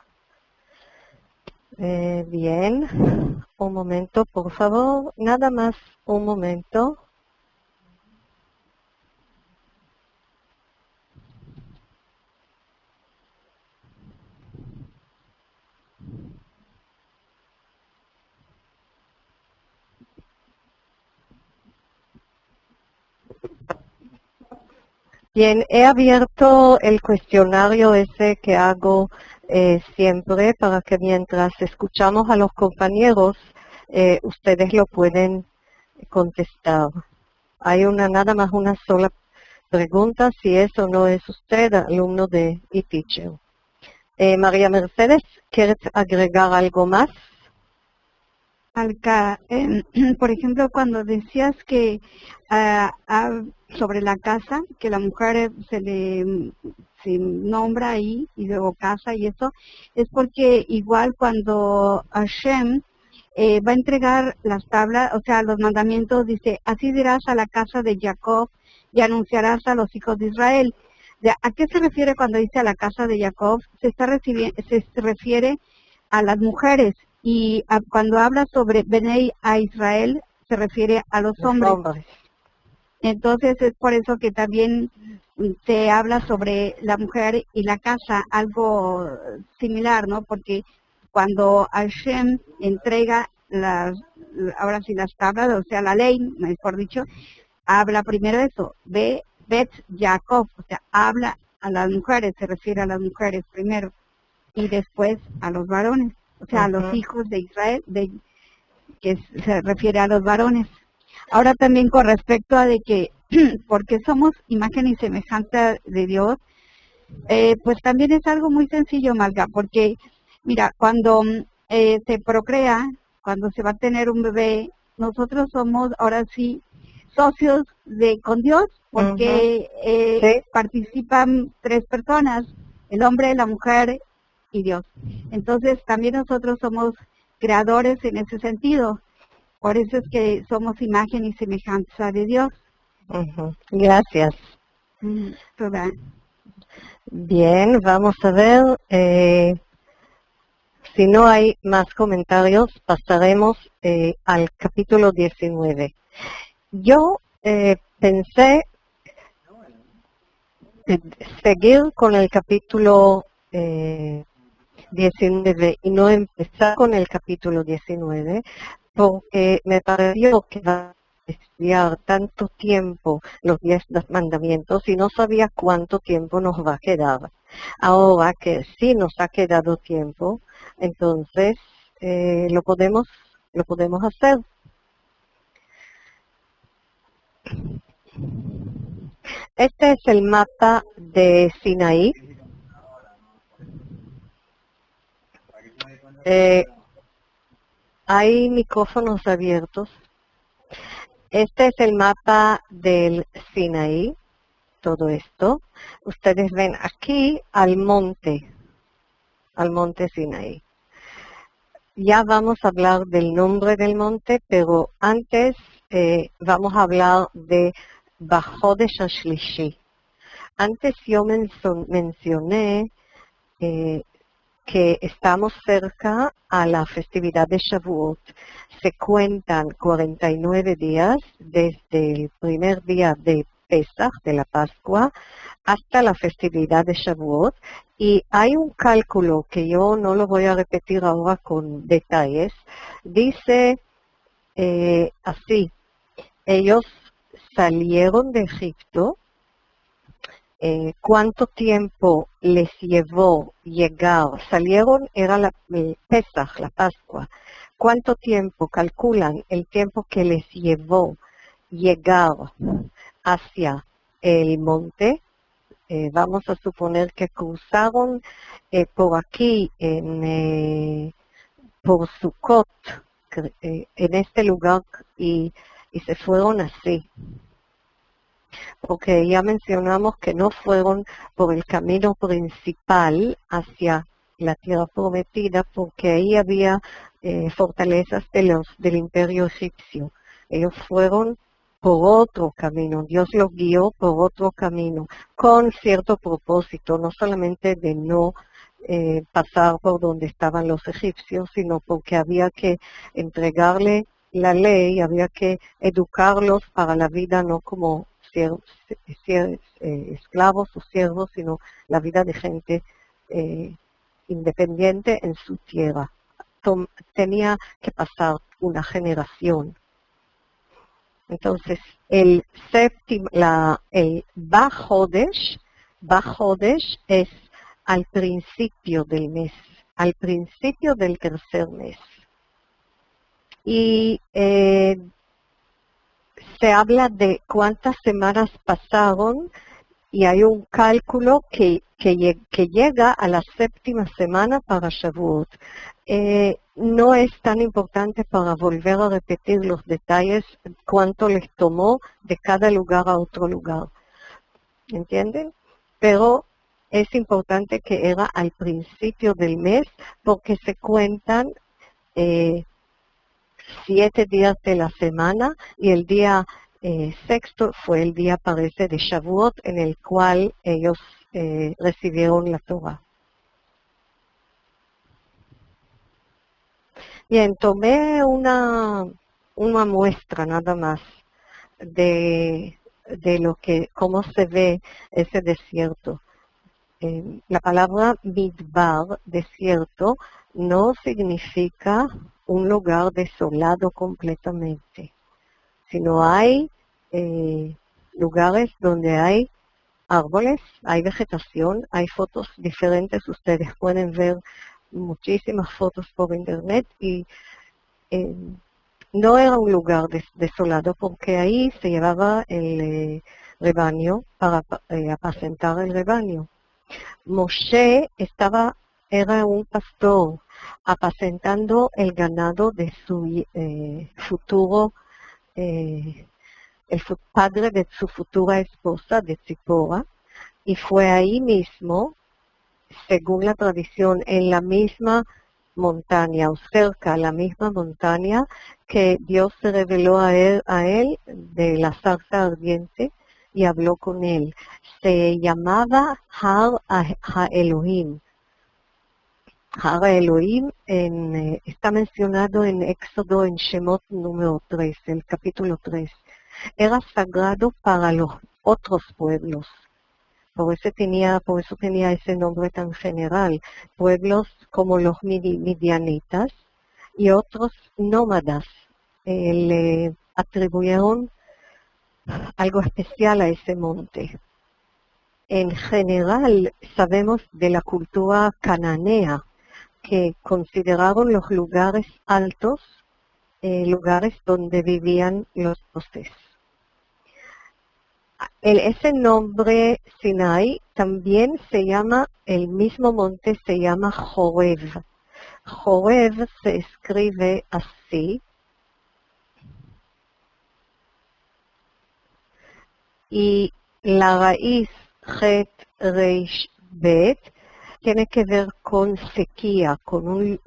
Bien. Un momento, por favor. Nada más un momento. Bien, he abierto el cuestionario ese que hago siempre para que mientras escuchamos a los compañeros, ustedes lo pueden contestar. Hay nada más una sola pregunta, si es o no es usted alumno de eTeacher. María Mercedes, ¿quieres agregar algo más? Alca, por ejemplo, cuando decías que sobre la casa, que la mujer se nombra ahí y luego casa y eso, es porque igual cuando Hashem va a entregar las tablas, o sea, los mandamientos, dice, así dirás a la casa de Jacob y anunciarás a los hijos de Israel. ¿A qué se refiere cuando dice a la casa de Jacob? Se refiere a las mujeres, y cuando habla sobre Benei a Israel, se refiere a los hombres. Entonces es por eso que también se habla sobre la mujer y la casa, algo similar, ¿no? Porque cuando Hashem entrega ahora sí las tablas, o sea, la ley, mejor dicho, habla primero de eso, Bet Jacob, o sea, habla a las mujeres, se refiere a las mujeres primero, y después a los varones, o sea, a los hijos de Israel, que se refiere a los varones. Ahora también con respecto a de que, porque somos imagen y semejanza de Dios, pues también es algo muy sencillo, Malga, porque, mira, cuando se procrea, cuando se va a tener un bebé, nosotros somos ahora sí socios con Dios, porque sí, participan 3 personas, el hombre, la mujer y Dios. Entonces también nosotros somos creadores en ese sentido. Por eso es que somos imagen y semejanza de Dios. Gracias. Bien, vamos a ver. Si no hay más comentarios, pasaremos al capítulo 19. Yo pensé seguir con el capítulo 19 y no empezar con el capítulo 19, porque me pareció que va a estudiar tanto tiempo los 10 mandamientos y no sabía cuánto tiempo nos va a quedar. Ahora que sí nos ha quedado tiempo, entonces lo podemos hacer. Este es el mapa de Sinaí. Hay micrófonos abiertos. Este es el mapa del Sinaí, todo esto. Ustedes ven aquí al monte Sinaí. Ya vamos a hablar del nombre del monte, pero antes vamos a hablar de Bajodesh Ashlishi. Antes yo mencioné que estamos cerca a la festividad de Shavuot. Se cuentan 49 días desde el primer día de Pesach, de la Pascua, hasta la festividad de Shavuot. Y hay un cálculo que yo no lo voy a repetir ahora con detalles. Dice así, ellos salieron de Egipto. ¿Cuánto tiempo les llevó llegar? Salieron, era el Pesach, la Pascua. ¿Cuánto tiempo calculan el tiempo que les llevó llegar hacia el monte? Vamos a suponer que cruzaron por aquí, por Sukkot, en este lugar, y se fueron así. Porque ya mencionamos que no fueron por el camino principal hacia la tierra prometida, porque ahí había fortalezas del imperio egipcio. Ellos fueron por otro camino, Dios los guió por otro camino, con cierto propósito, no solamente de no pasar por donde estaban los egipcios, sino porque había que entregarle la ley, había que educarlos para la vida, no como esclavos o siervos, sino la vida de gente independiente en su tierra. Tenía que pasar una generación. Entonces, el Bajodesh es al principio del mes, al principio del tercer mes. Y se habla de cuántas semanas pasaron y hay un cálculo que llega a la 7ª semana para Shavuot. No es tan importante para volver a repetir los detalles cuánto les tomó de cada lugar a otro lugar. ¿Entienden? Pero es importante que era al principio del mes porque se cuentan 7 días de la semana y el día sexto fue el día, parece, de Shavuot, en el cual ellos recibieron la Torah. Bien, tomé una muestra nada más de cómo se ve ese desierto. La palabra midbar, desierto, no significa un lugar desolado completamente, sino hay lugares donde hay árboles, hay vegetación, hay fotos diferentes, ustedes pueden ver muchísimas fotos por internet y no era un lugar desolado porque ahí se llevaba el rebaño para apacentar el rebaño. Moshe era un pastor apacentando el ganado de su futuro, el padre de su futura esposa, de Tzipora, y fue ahí mismo, según la tradición, en la misma montaña o cerca a la misma montaña que Dios se reveló a él de la zarza ardiente y habló con él. Se llamaba Har HaElohim. Har HaElohim está mencionado en Éxodo, en Shemot número 3, el capítulo 3. Era sagrado para los otros pueblos. Por eso tenía ese nombre tan general. Pueblos como los midianitas y otros nómadas le atribuyeron algo especial a ese monte. En general sabemos de la cultura cananea que consideraron los lugares altos lugares donde vivían los dioses. Ese nombre Sinai también se llama, el mismo monte se llama Jorev. Jorev se escribe así. Y la raíz Het Reish Bet tiene que ver con sequía, con un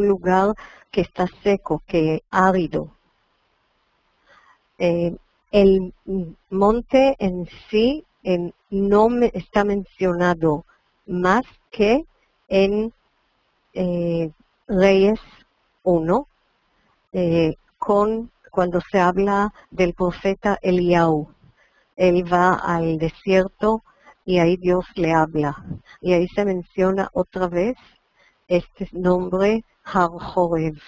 lugar que está seco, que es árido. El monte en sí no está mencionado más que en Reyes 1, cuando se habla del profeta Eliyahu. Él va al desierto y ahí Dios le habla. Y ahí se menciona otra vez este nombre Har Jorev.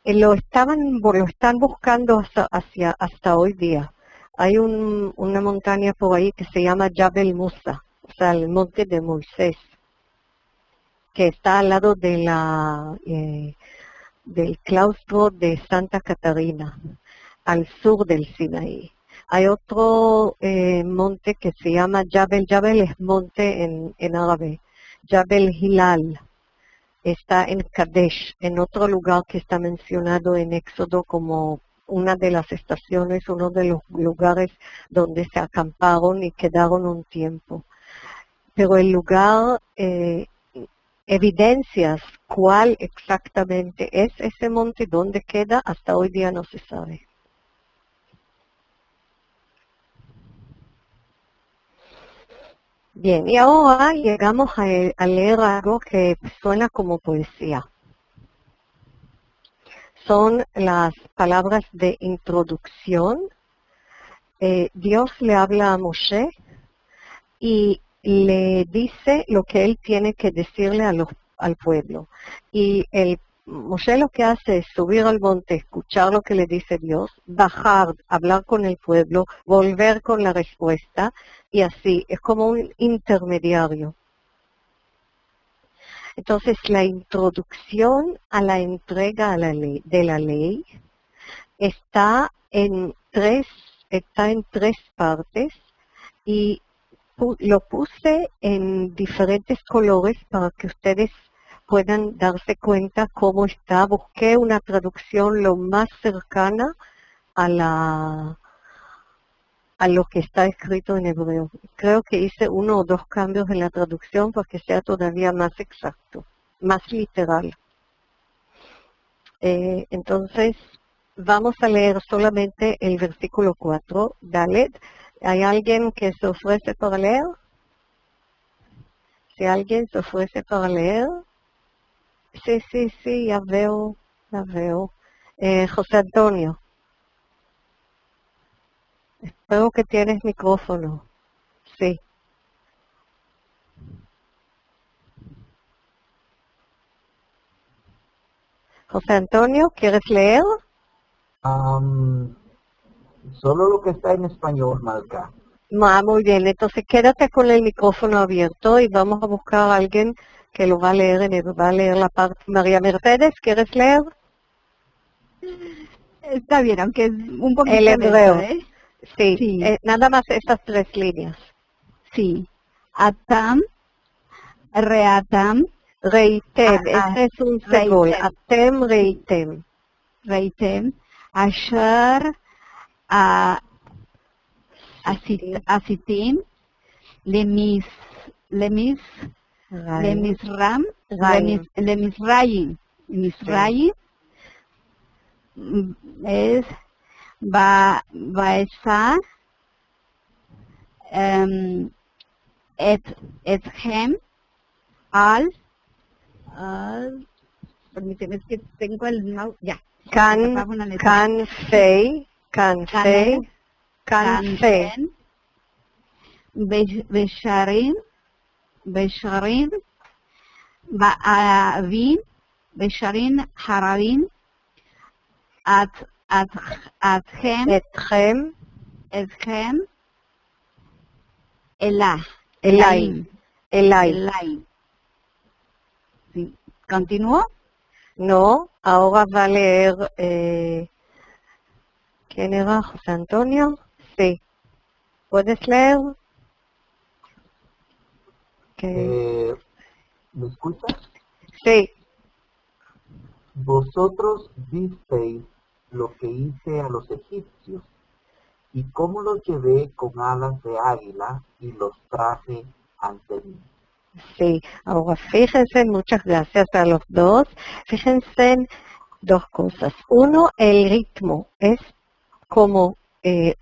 Lo están buscando hasta hoy día. Hay una montaña por ahí que se llama Jabel Musa, o sea, el monte de Moisés, que está al lado de del claustro de Santa Catarina, al sur del Sinaí. Hay otro monte que se llama Jabel. Jabel es monte en árabe. Jabel Hilal. Está en Kadesh, en otro lugar que está mencionado en Éxodo como una de las estaciones, uno de los lugares donde se acamparon y quedaron un tiempo. Pero el lugar, evidencias cuál exactamente es ese monte, dónde queda, hasta hoy día no se sabe. Bien, y ahora llegamos a leer algo que suena como poesía. Son las palabras de introducción. Dios le habla a Moshe y le dice lo que él tiene que decirle al pueblo. Y Moshe lo que hace es subir al monte, escuchar lo que le dice Dios, bajar, hablar con el pueblo, volver con la respuesta, y así, es como un intermediario. Entonces, la introducción a la entrega de la ley está en tres partes, y lo puse en diferentes colores para que ustedes puedan darse cuenta cómo está. Busqué una traducción lo más cercana a lo que está escrito en hebreo. Creo que hice 1 o 2 cambios en la traducción para que sea todavía más exacto, más literal. Entonces, vamos a leer solamente el versículo 4, Dalet. ¿Hay alguien que se ofrece para leer? Si alguien se ofrece para leer. Sí, ya veo. José Antonio. Espero que tienes micrófono. Sí. José Antonio, ¿quieres leer? Solo lo que está en español, Malca. Muy bien, entonces quédate con el micrófono abierto y vamos a buscar a alguien que lo va a leer, va a leer la parte. María Mercedes, ¿quieres leer? Está bien, aunque es un poquito el hebreo. lento, Sí. Nada más estas 3 líneas. Sí. Atam, Reatam, Reitem, este es un segol. Atem, Reitem. Reitem, Asher, Asitim, Lemisrayim, es Baesa, Ethem, permíteme, es que tengo el mouse, ya. Canfei, Besharim, Ba'avin, Besharim, Harabin, Etchem, Elaim. Sí. ¿Continúo? No, ahora va a leer, ¿quién era? José Antonio. Sí. ¿Puedes leer? ¿Me escuchas? Sí. Vosotros visteis lo que hice a los egipcios, y cómo los llevé con alas de águila y los traje ante mí. Sí, ahora fíjense, muchas gracias a los dos. Fíjense en 2 cosas. Uno, el ritmo es como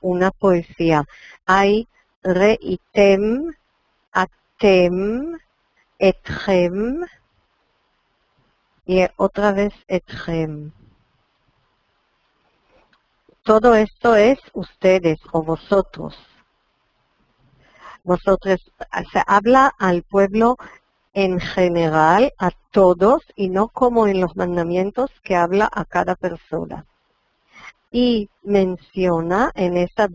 una poesía. Hay reitem, atem, etchem, y otra vez etchem. Todo esto es ustedes o vosotros. Vosotros, se habla al pueblo en general, a todos, y no como en los mandamientos que habla a cada persona. Y menciona, en esta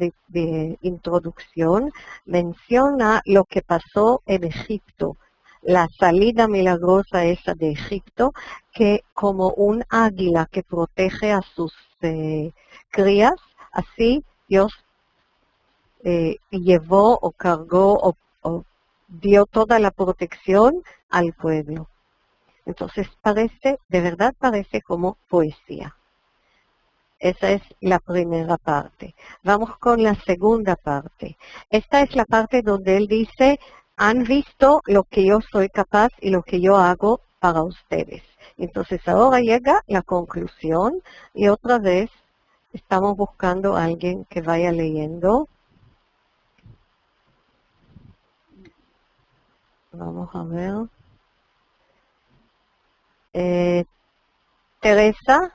introducción, menciona lo que pasó en Egipto, la salida milagrosa esa de Egipto, que como un águila que protege a sus crías, así Dios llevó o cargó o dio toda la protección al pueblo. Entonces de verdad parece como poesía. Esa es la primera parte. Vamos con la segunda parte. Esta es la parte donde él dice, han visto lo que yo soy capaz y lo que yo hago para ustedes. Entonces ahora llega la conclusión y otra vez estamos buscando a alguien que vaya leyendo. Vamos a ver. Teresa.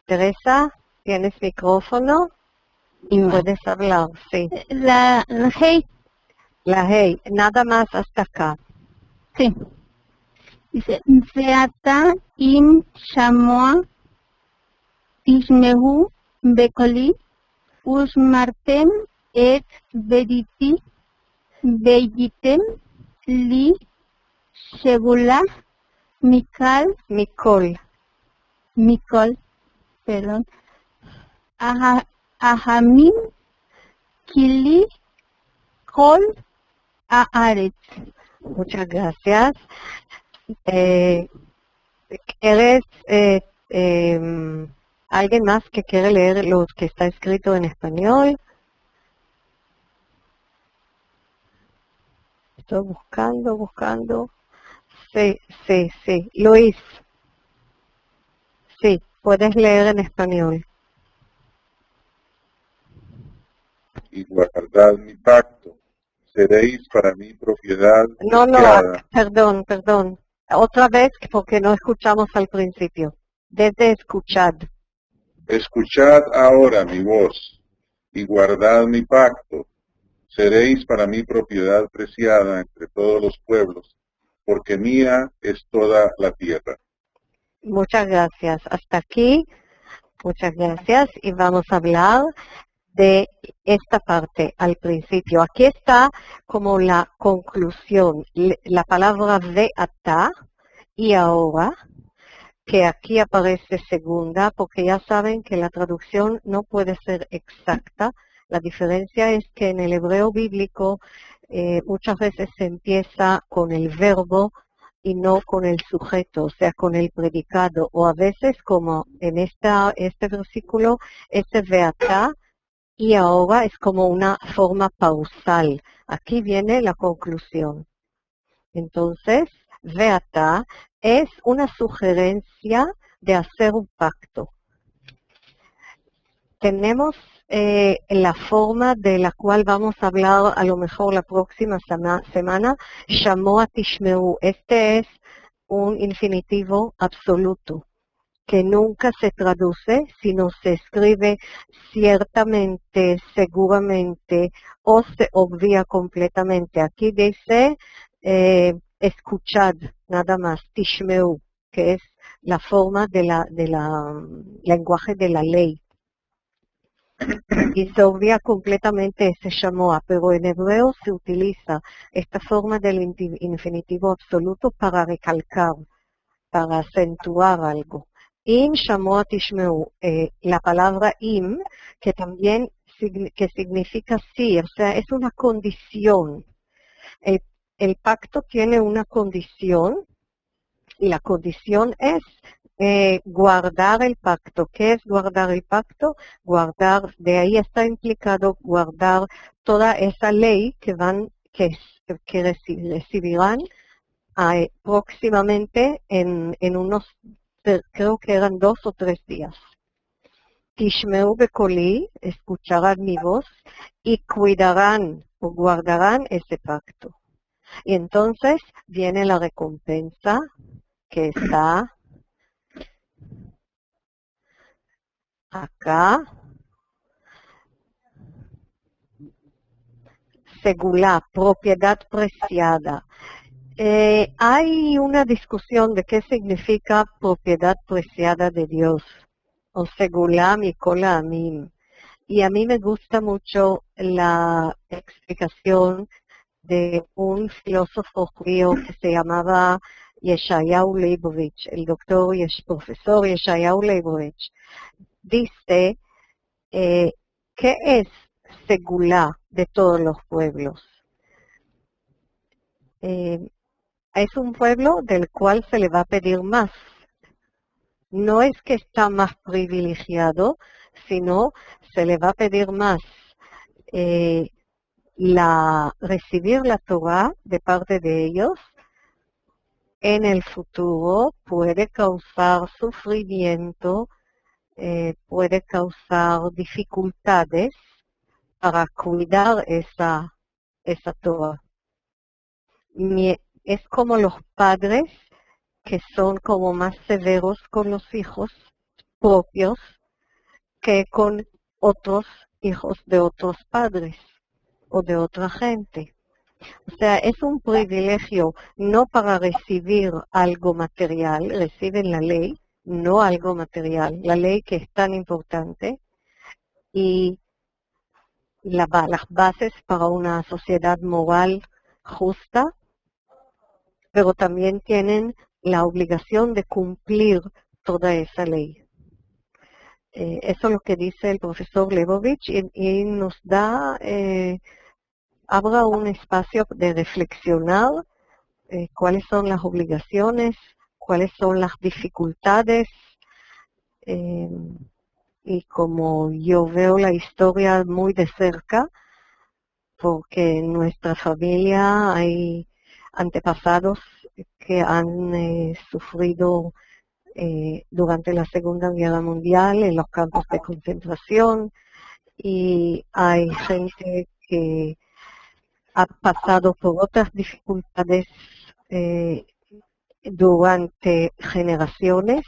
Teresa, ¿tienes micrófono? Y puedes hablar, sí. La hey. La hey, nada más hasta acá. Sí. Dice, Seata im shamoa tishmehu bekoli usmartem et vediti veyitem li shegula Mikol, perdón, Ahamim Kili Kol Aaretz. Muchas gracias. ¿Eres alguien más que quiere leer lo que está escrito en español? Estoy buscando. Sí. Luis. Sí, puedes leer en español. Y guardad mi pacto. Seréis para mí propiedad No, preciada. perdón. Otra vez porque no escuchamos al principio. Desde escuchad. Escuchad ahora mi voz y guardad mi pacto. Seréis para mí propiedad preciada entre todos los pueblos, porque mía es toda la tierra. Muchas gracias. Hasta aquí. Muchas gracias. Y vamos a hablar de esta parte al principio. Aquí está como la conclusión. La palabra ve'ata y ahora, que aquí aparece segunda, porque ya saben que la traducción no puede ser exacta. La diferencia es que en el hebreo bíblico muchas veces se empieza con el verbo y no con el sujeto, o sea, con el predicado. O a veces, como en este versículo, este veatá y ahora es como una forma pausal. Aquí viene la conclusión. Entonces, veatá es una sugerencia de hacer un pacto. Tenemos la forma de la cual vamos a hablar a lo mejor la próxima semana, Shamoa Tishmeu. Este es un infinitivo absoluto que nunca se traduce, sino se escribe ciertamente, seguramente, o se obvia completamente. Aquí dice escuchad, nada más, Tishmeu, que es la forma de la lenguaje de la ley. Y se obvia completamente ese shamoa, pero en hebreo se utiliza esta forma del infinitivo absoluto para recalcar, para acentuar algo. Im shamoa tishmeu, la palabra im, que también que significa sí, o sea, es una condición. El pacto tiene una condición y la condición es guardar el pacto. ¿Qué es guardar el pacto? Guardar, de ahí está implicado guardar toda esa ley que recibirán próximamente en unos, creo que eran 2 o 3 días. Tishmeu bekoli, escucharán mi voz y cuidarán o guardarán ese pacto. Y entonces viene la recompensa que está acá. Segulá, propiedad preciada. Hay una discusión de qué significa propiedad preciada de Dios, o segulá mikola amim. Y a mí me gusta mucho la explicación de un filósofo judío que se llamaba Yeshayahu Leibovich, el profesor Yeshayahu Leibovich. Dice, ¿qué es segulá de todos los pueblos? Es un pueblo del cual se le va a pedir más. No es que está más privilegiado, sino se le va a pedir más. Recibir la Torah de parte de ellos en el futuro puede causar sufrimiento, puede causar dificultades para cuidar esa Torah. Es como los padres que son como más severos con los hijos propios que con otros hijos de otros padres o de otra gente. O sea, es un privilegio no para recibir algo material, reciben la ley, no algo material, la ley que es tan importante y las bases para una sociedad moral justa, pero también tienen la obligación de cumplir toda esa ley. Eso es lo que dice el profesor Leibovich y nos da, abre un espacio de reflexionar cuáles son las obligaciones, cuáles son las dificultades. Y como yo veo la historia muy de cerca, porque en nuestra familia hay antepasados que han sufrido durante la Segunda Guerra Mundial en los campos de concentración, y hay gente que ha pasado por otras dificultades durante generaciones,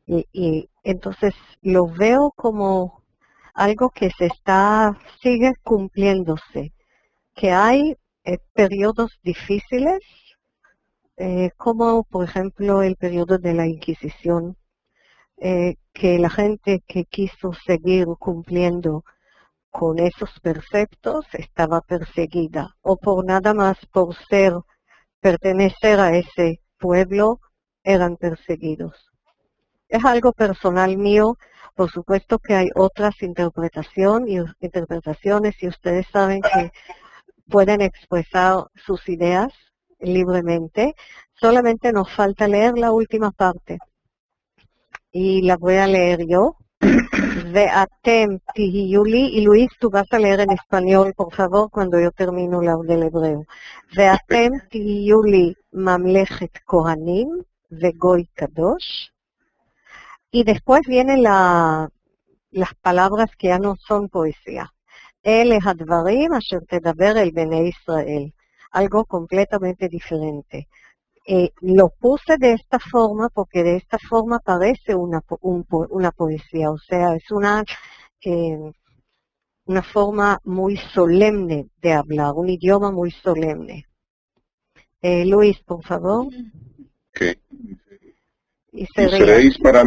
y entonces lo veo como algo que sigue cumpliéndose, que hay periodos difíciles, como por ejemplo el periodo de la Inquisición, que la gente que quiso seguir cumpliendo con esos preceptos estaba perseguida, o por nada más por pertenecer a ese pueblo eran perseguidos. Es algo personal mío, por supuesto que hay otras interpretaciones, y ustedes saben que pueden expresar sus ideas libremente, solamente nos falta leer la última parte. Y la voy a leer yo. Ve'atem tihiyu li, y Luis, tú vas a leer en español, por favor, cuando yo termino la del hebreo. Ve'atem tihiyu li mamlechet kohanim vegoy kadosh. Y después vienen las palabras que ya no son poesía. Ele hadvarim asher tedaber el bnei Israel. Algo completamente diferente. Lo puse de esta forma porque de esta forma parece una poesía, o sea, es una forma muy solemne de hablar, un idioma muy solemne. Luis, por favor. Okay. Y seréis para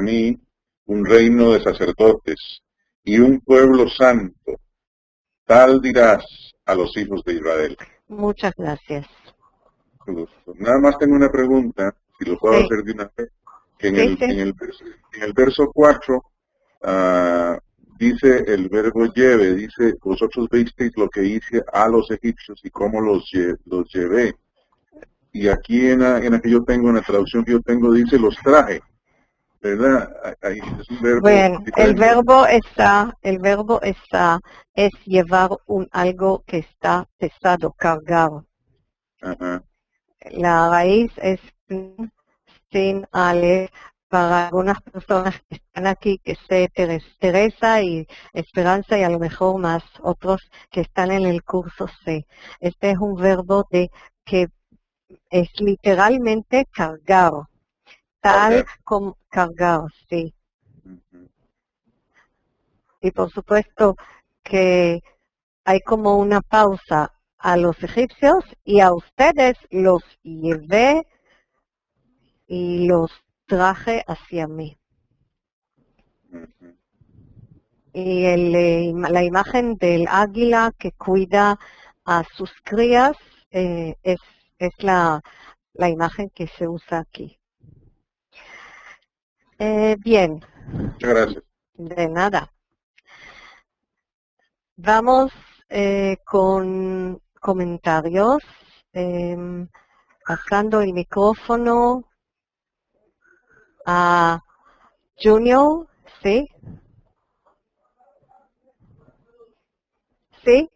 mí un reino de sacerdotes y un pueblo santo. Tal dirás a los hijos de Israel. Muchas gracias. Nada más tengo una pregunta, si lo puedo hacer de una vez. Que en el verso 4 dice el verbo lleve, dice, vosotros visteis lo que hice a los egipcios y cómo los llevé. Y aquí en la que yo tengo, en la traducción que yo tengo, dice los traje. ¿Verdad? Ahí es un verbo bueno, diferente. el verbo está es llevar algo que está pesado, cargar. Ajá. La raíz es sin ale para algunas personas que están aquí, que sé Teresa y Esperanza, y a lo mejor más otros que están en el curso C. Este es un verbo que es literalmente cargar. Tal como cargar, sí. Y por supuesto que hay como una pausa a los egipcios, y a ustedes los llevé y los traje hacia mí. Y la imagen del águila que cuida a sus crías es la imagen que se usa aquí. Bien. Muchas gracias. De nada. Vamos con comentarios. Pasando el micrófono a Junior, ¿sí? ¿Sí?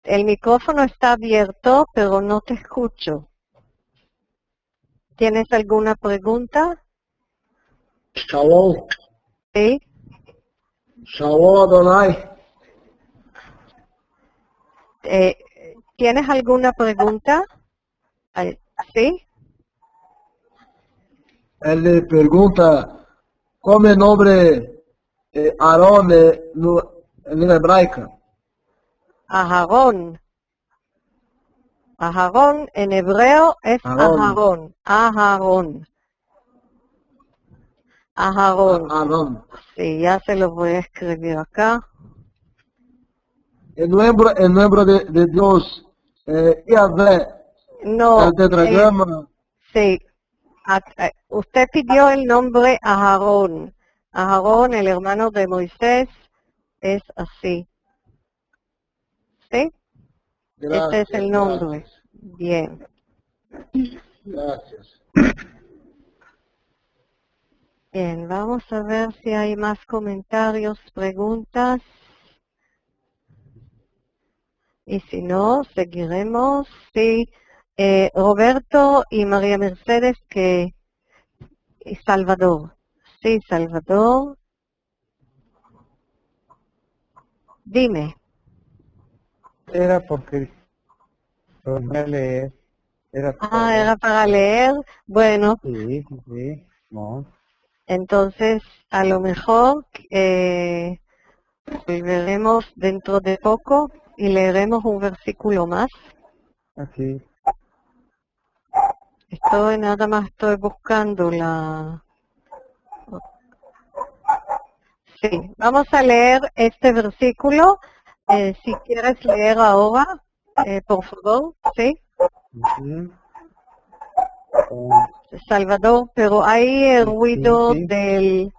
El micrófono está abierto, pero no te escucho. ¿Tienes alguna pregunta? Shalom. ¿Sí? Shalom Adonai. ¿Tienes alguna pregunta? ¿Sí? Él le pregunta, ¿cómo el nombre Aarón en hebraica? Aharón. Aharón en hebreo es Aharón. Aharón. Aharón. Aarón. Sí, ya se lo voy a escribir acá. El nombre de Dios, Yahvé. No. El tetragrama. Sí. Usted pidió el nombre Aharón. Aharón, el hermano de Moisés, es así. ¿Sí? Gracias, este es el nombre. Gracias. Bien. Gracias. Bien, vamos a ver si hay más comentarios, preguntas. Y si no, seguiremos. Sí, Roberto y María Mercedes y Salvador. Sí, Salvador. Dime. Era porque podía leer. Era Era para leer. Bueno. Sí. No. Entonces, a lo mejor volveremos dentro de poco y leeremos un versículo más. Así. Nada más estoy buscando la... Sí, vamos a leer este versículo. Si quieres leer ahora, por favor, ¿sí? Salvador, pero hay ruido sí.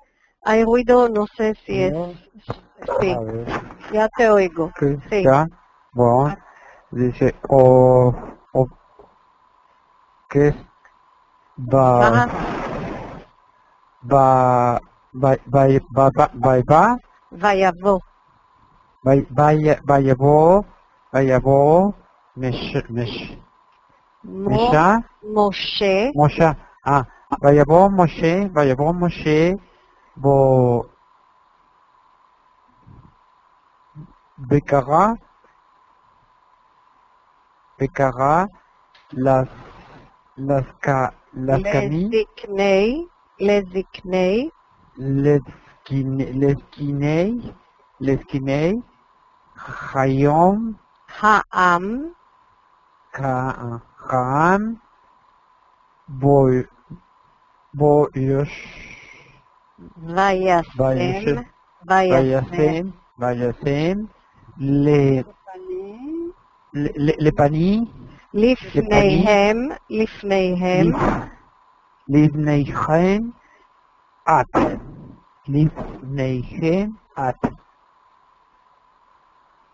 Hay ruido, no sé si es... Sí, ya te oigo. Sí. Ya, bueno, dice, ¿qué es? Vayavo, Moshe. Vayavo Moshe, Bekara, las Leskinei, Hayom, Ha'am, Boyosh, Vayasem, Lepani, Lifneihem, Livneihem, At.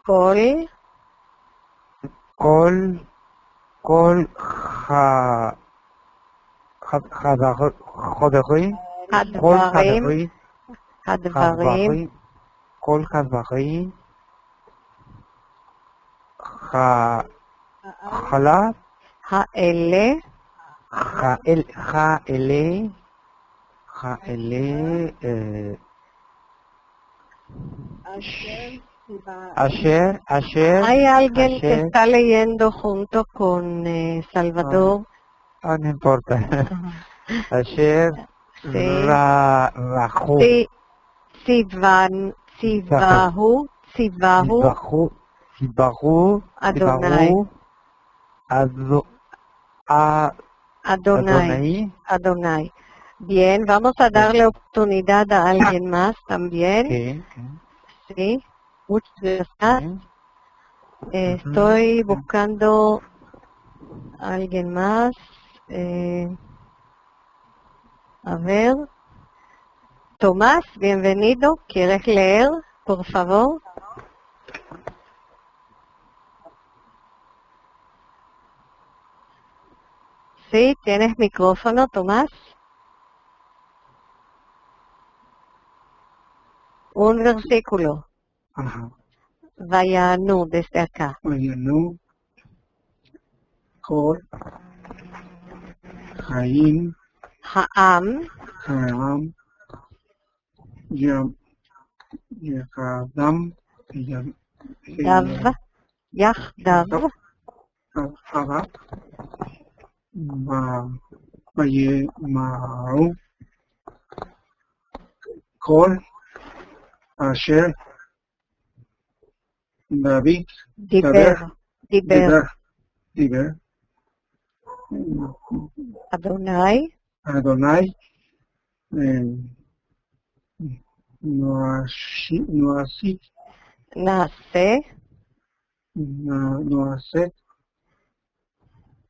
Kol Hadvarim, Kol Hadvarim, Halat, Ha'ele, Asher. Hay alguien que está leyendo junto con Salvador. No importa. Asher, Rahu. Sí, Sivahu, Adonai. Bien, vamos a darle oportunidad a alguien más también. Sí, muchas gracias. Estoy buscando a alguien más. A ver. Tomás, bienvenido. ¿Quieres leer, por favor? Sí, tienes micrófono, Tomás. Un versículo. Vayanu, desde acá. Vayanu, Kol, Haim, Ha'am, Yahadam, Yahdav, Harat, Vayemaru, Kol, Asher, David, Diber, Adonai, Noasit, Nase, Noaset,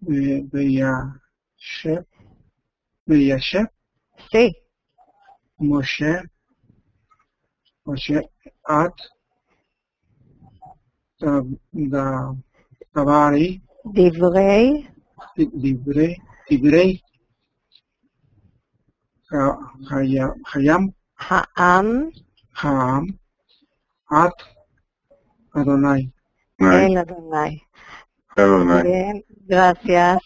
Beyashep, sí, Moshe, At, Tavari, Divrei, Hayam, Ha'am, At, Adonai. El Adonai. Adonai. Bien, gracias.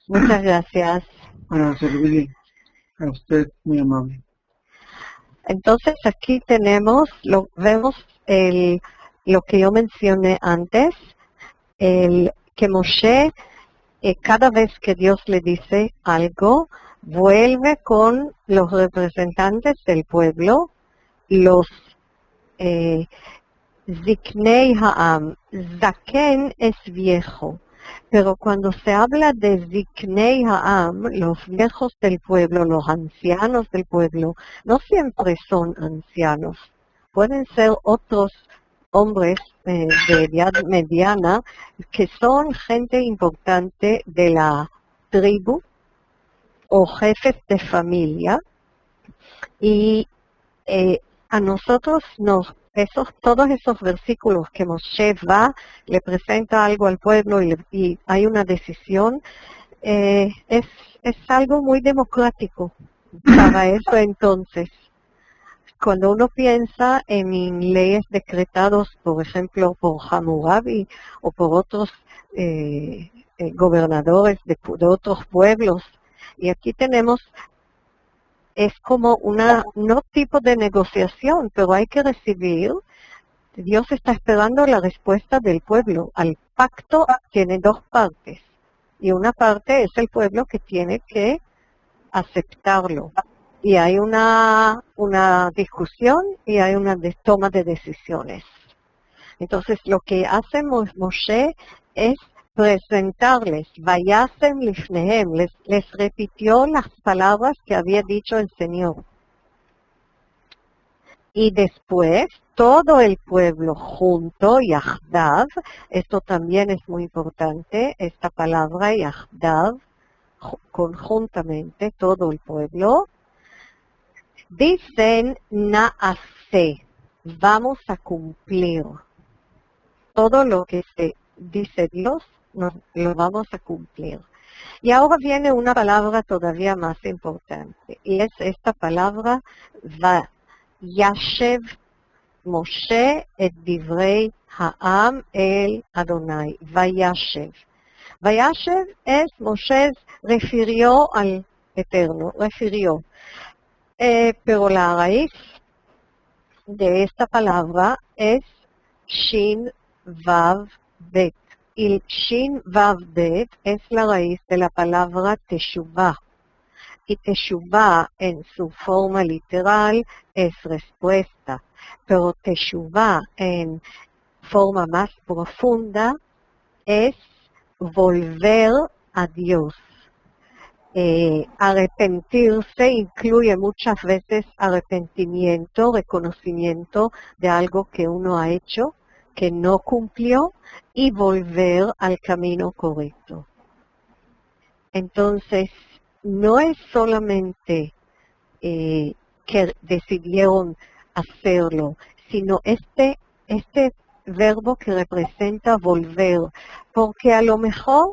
Muchas gracias. Para servirle a usted, muy amable. Entonces aquí vemos lo que yo mencioné antes, que Moshe, cada vez que Dios le dice algo, vuelve con los representantes del pueblo, los Ziknei Ha'am. Zaken es viejo, pero cuando se habla de Ziknei Ha'am, los viejos del pueblo, los ancianos del pueblo, no siempre son ancianos. Pueden ser otros hombres de edad mediana que son gente importante de la tribu o jefes de familia, y a nosotros todos esos versículos que Moshe le presenta algo al pueblo y hay una decisión, es algo muy democrático para eso. Entonces, cuando uno piensa en leyes decretadas, por ejemplo, por Hammurabi o por otros gobernadores de otros pueblos, y aquí tenemos, es como no tipo de negociación, pero hay que recibir. Dios está esperando la respuesta del pueblo. Al pacto tiene dos partes, y una parte es el pueblo que tiene que aceptarlo. Y hay una discusión y hay una toma de decisiones. Entonces lo que hace Moshe es presentarles, Vayasem lifnehem, les repitió las palabras que había dicho el Señor. Y después todo el pueblo junto, Yahdav, esto también es muy importante, esta palabra Yahdav, conjuntamente todo el pueblo, dicen Naaseh, vamos a cumplir. Todo lo que se dice Dios, lo vamos a cumplir. Y ahora viene una palabra todavía más importante, y es esta palabra, Vayashev Moshe et divrei ha'am el Adonai. Vayashev. Vayashev es Moshe refirió al Eterno, pero la raíz de esta palabra es Shin Vav Bet. Y Shin Vav Bet es la raíz de la palabra Teshuvah. Y Teshuvah en su forma literal es respuesta. Pero Teshuvah en forma más profunda es volver a Dios. Arrepentirse incluye muchas veces arrepentimiento, reconocimiento de algo que uno ha hecho, que no cumplió, y volver al camino correcto. Entonces, no es solamente que decidieron hacerlo, sino este verbo que representa volver, porque a lo mejor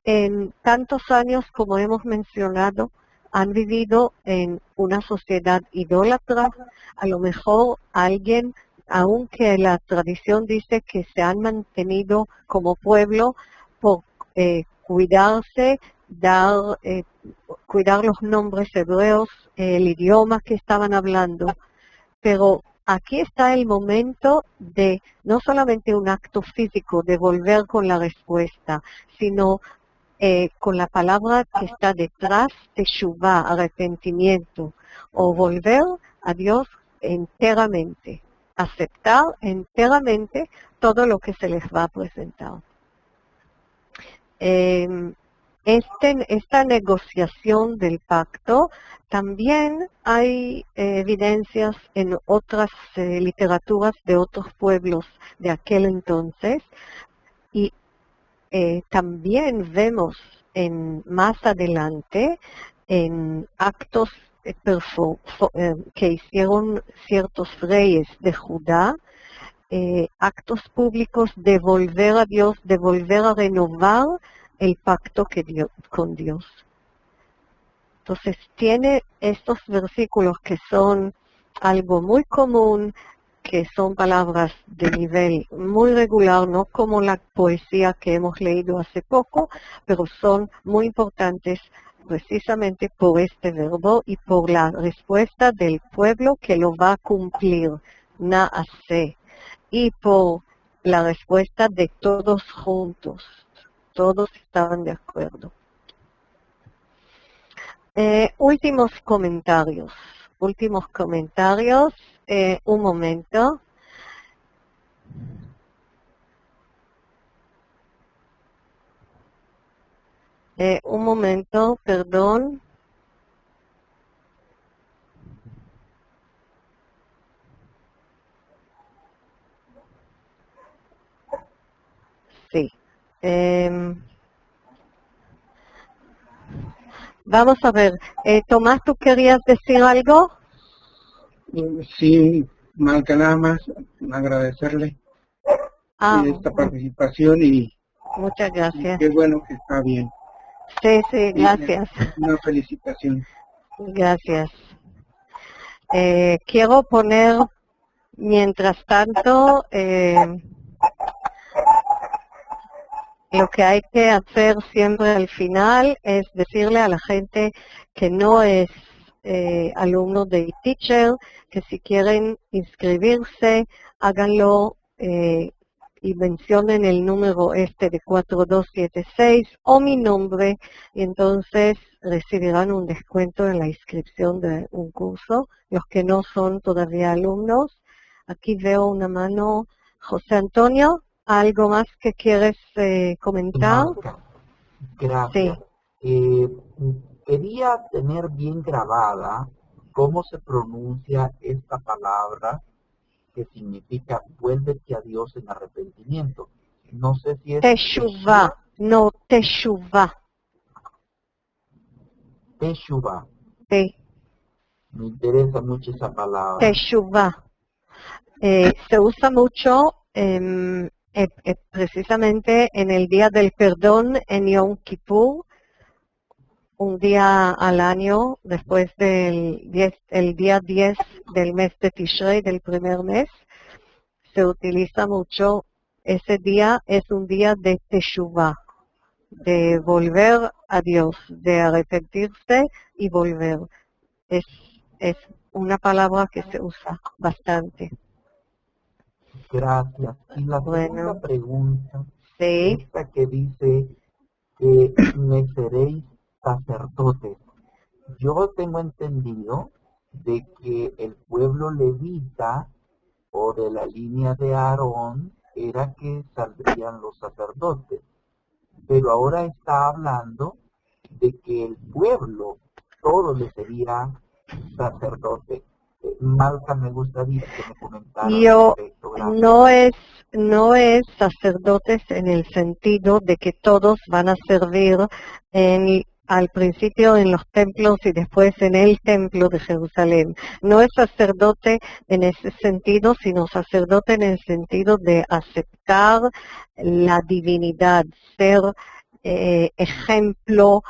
en tantos años, como hemos mencionado, han vivido en una sociedad idólatra. A lo mejor alguien, aunque la tradición dice que se han mantenido como pueblo por cuidarse, cuidar los nombres hebreos, el idioma que estaban hablando, pero aquí está el momento de no solamente un acto físico de volver con la respuesta, sino con la palabra que está detrás, teshuvah, arrepentimiento, o volver a Dios enteramente, aceptar enteramente todo lo que se les va a presentar. Esta negociación del pacto, también hay evidencias en otras literaturas de otros pueblos de aquel entonces, y también vemos más adelante en actos que hicieron ciertos reyes de Judá, actos públicos de volver a Dios, de volver a renovar el pacto con Dios. Entonces tiene estos versículos que son algo muy común que son palabras de nivel muy regular, no como la poesía que hemos leído hace poco, pero son muy importantes precisamente por este verbo y por la respuesta del pueblo que lo va a cumplir, naase, y por la respuesta de todos juntos. Todos estaban de acuerdo. Últimos comentarios. Un momento. Un momento, perdón. Sí. Vamos a ver. Tomás, ¿tú querías decir algo? Sí, Malca, nada más agradecerle esta participación y muchas gracias. Qué bueno que está bien. Sí, gracias. Una felicitación. Gracias. Quiero poner, mientras tanto, lo que hay que hacer siempre al final es decirle a la gente que no es alumno de eTeacher, que si quieren inscribirse, háganlo y mencionen el número de 4276 o mi nombre, y entonces recibirán un descuento en la inscripción de un curso. Los que no son todavía alumnos, aquí veo una mano. José Antonio, ¿algo más que quieres comentar? Gracias. Sí. Quería tener bien grabada cómo se pronuncia esta palabra que significa vuélvete a Dios en arrepentimiento. No sé si es... Teshuvah, no Teshuvah. Teshuvah. Sí. Me interesa mucho esa palabra. Teshuvah. Se usa mucho precisamente en el Día del Perdón, en Yom Kippur, un día al año después del día 10 del mes de Tishrei, del primer mes. Se utiliza mucho, ese día es un día de Teshuvah, de volver a Dios, de arrepentirse y volver. Es una palabra que se usa bastante. Gracias. Y la segunda pregunta, sí. Esta que dice que me seréis sacerdotes. Yo tengo entendido de que el pueblo levita o de la línea de Aarón era que saldrían los sacerdotes, pero ahora está hablando de que el pueblo todo le sería sacerdote. Malca, me gustaría que me comentara. No es sacerdotes en el sentido de que todos van a servir al principio en los templos y después en el templo de Jerusalén. No es sacerdote en ese sentido, sino sacerdote en el sentido de aceptar la divinidad, ser ejemplo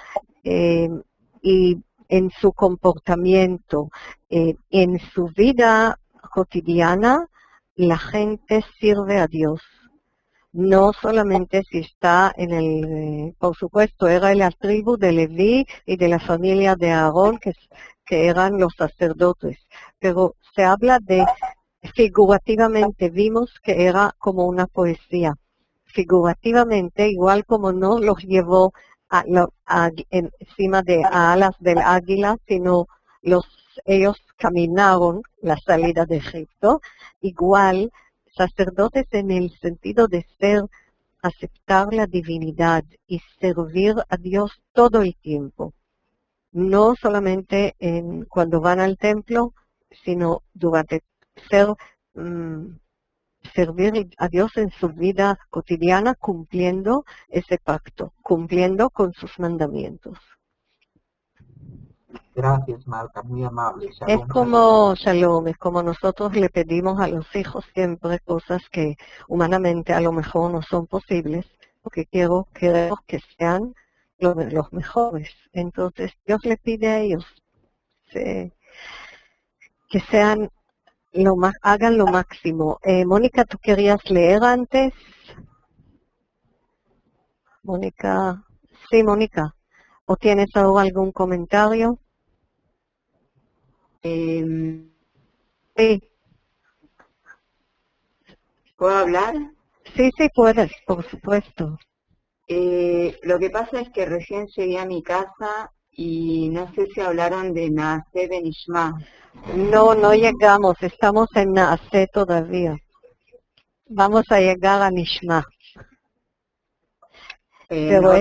y en su comportamiento, en su vida cotidiana, la gente sirve a Dios. No solamente si está por supuesto, era la tribu de Leví y de la familia de Aarón, que eran los sacerdotes, pero se habla de, figurativamente, vimos que era como una poesía. Figurativamente, igual como no los llevó encima de alas del águila, sino ellos caminaron la salida de Egipto, igual sacerdotes en el sentido de aceptar la divinidad y servir a Dios todo el tiempo. No solamente cuando van al templo, sino durante servir a Dios en su vida cotidiana, cumpliendo ese pacto, cumpliendo con sus mandamientos. Gracias, Malca, muy amable. Shalom, es como nosotros le pedimos a los hijos siempre cosas que humanamente a lo mejor no son posibles, porque queremos que sean los mejores. Entonces Dios le pide a ellos que sean hagan lo máximo. Mónica, ¿tú querías leer antes? Mónica, sí, Mónica. ¿O tienes ahora algún comentario? Sí. ¿Puedo hablar? Sí, puedes, por supuesto. Lo que pasa es que recién llegué a mi casa y no sé si hablaron de Naaseh Benishma. No llegamos, estamos en Naaseh todavía. Vamos a llegar a Nishma. Pero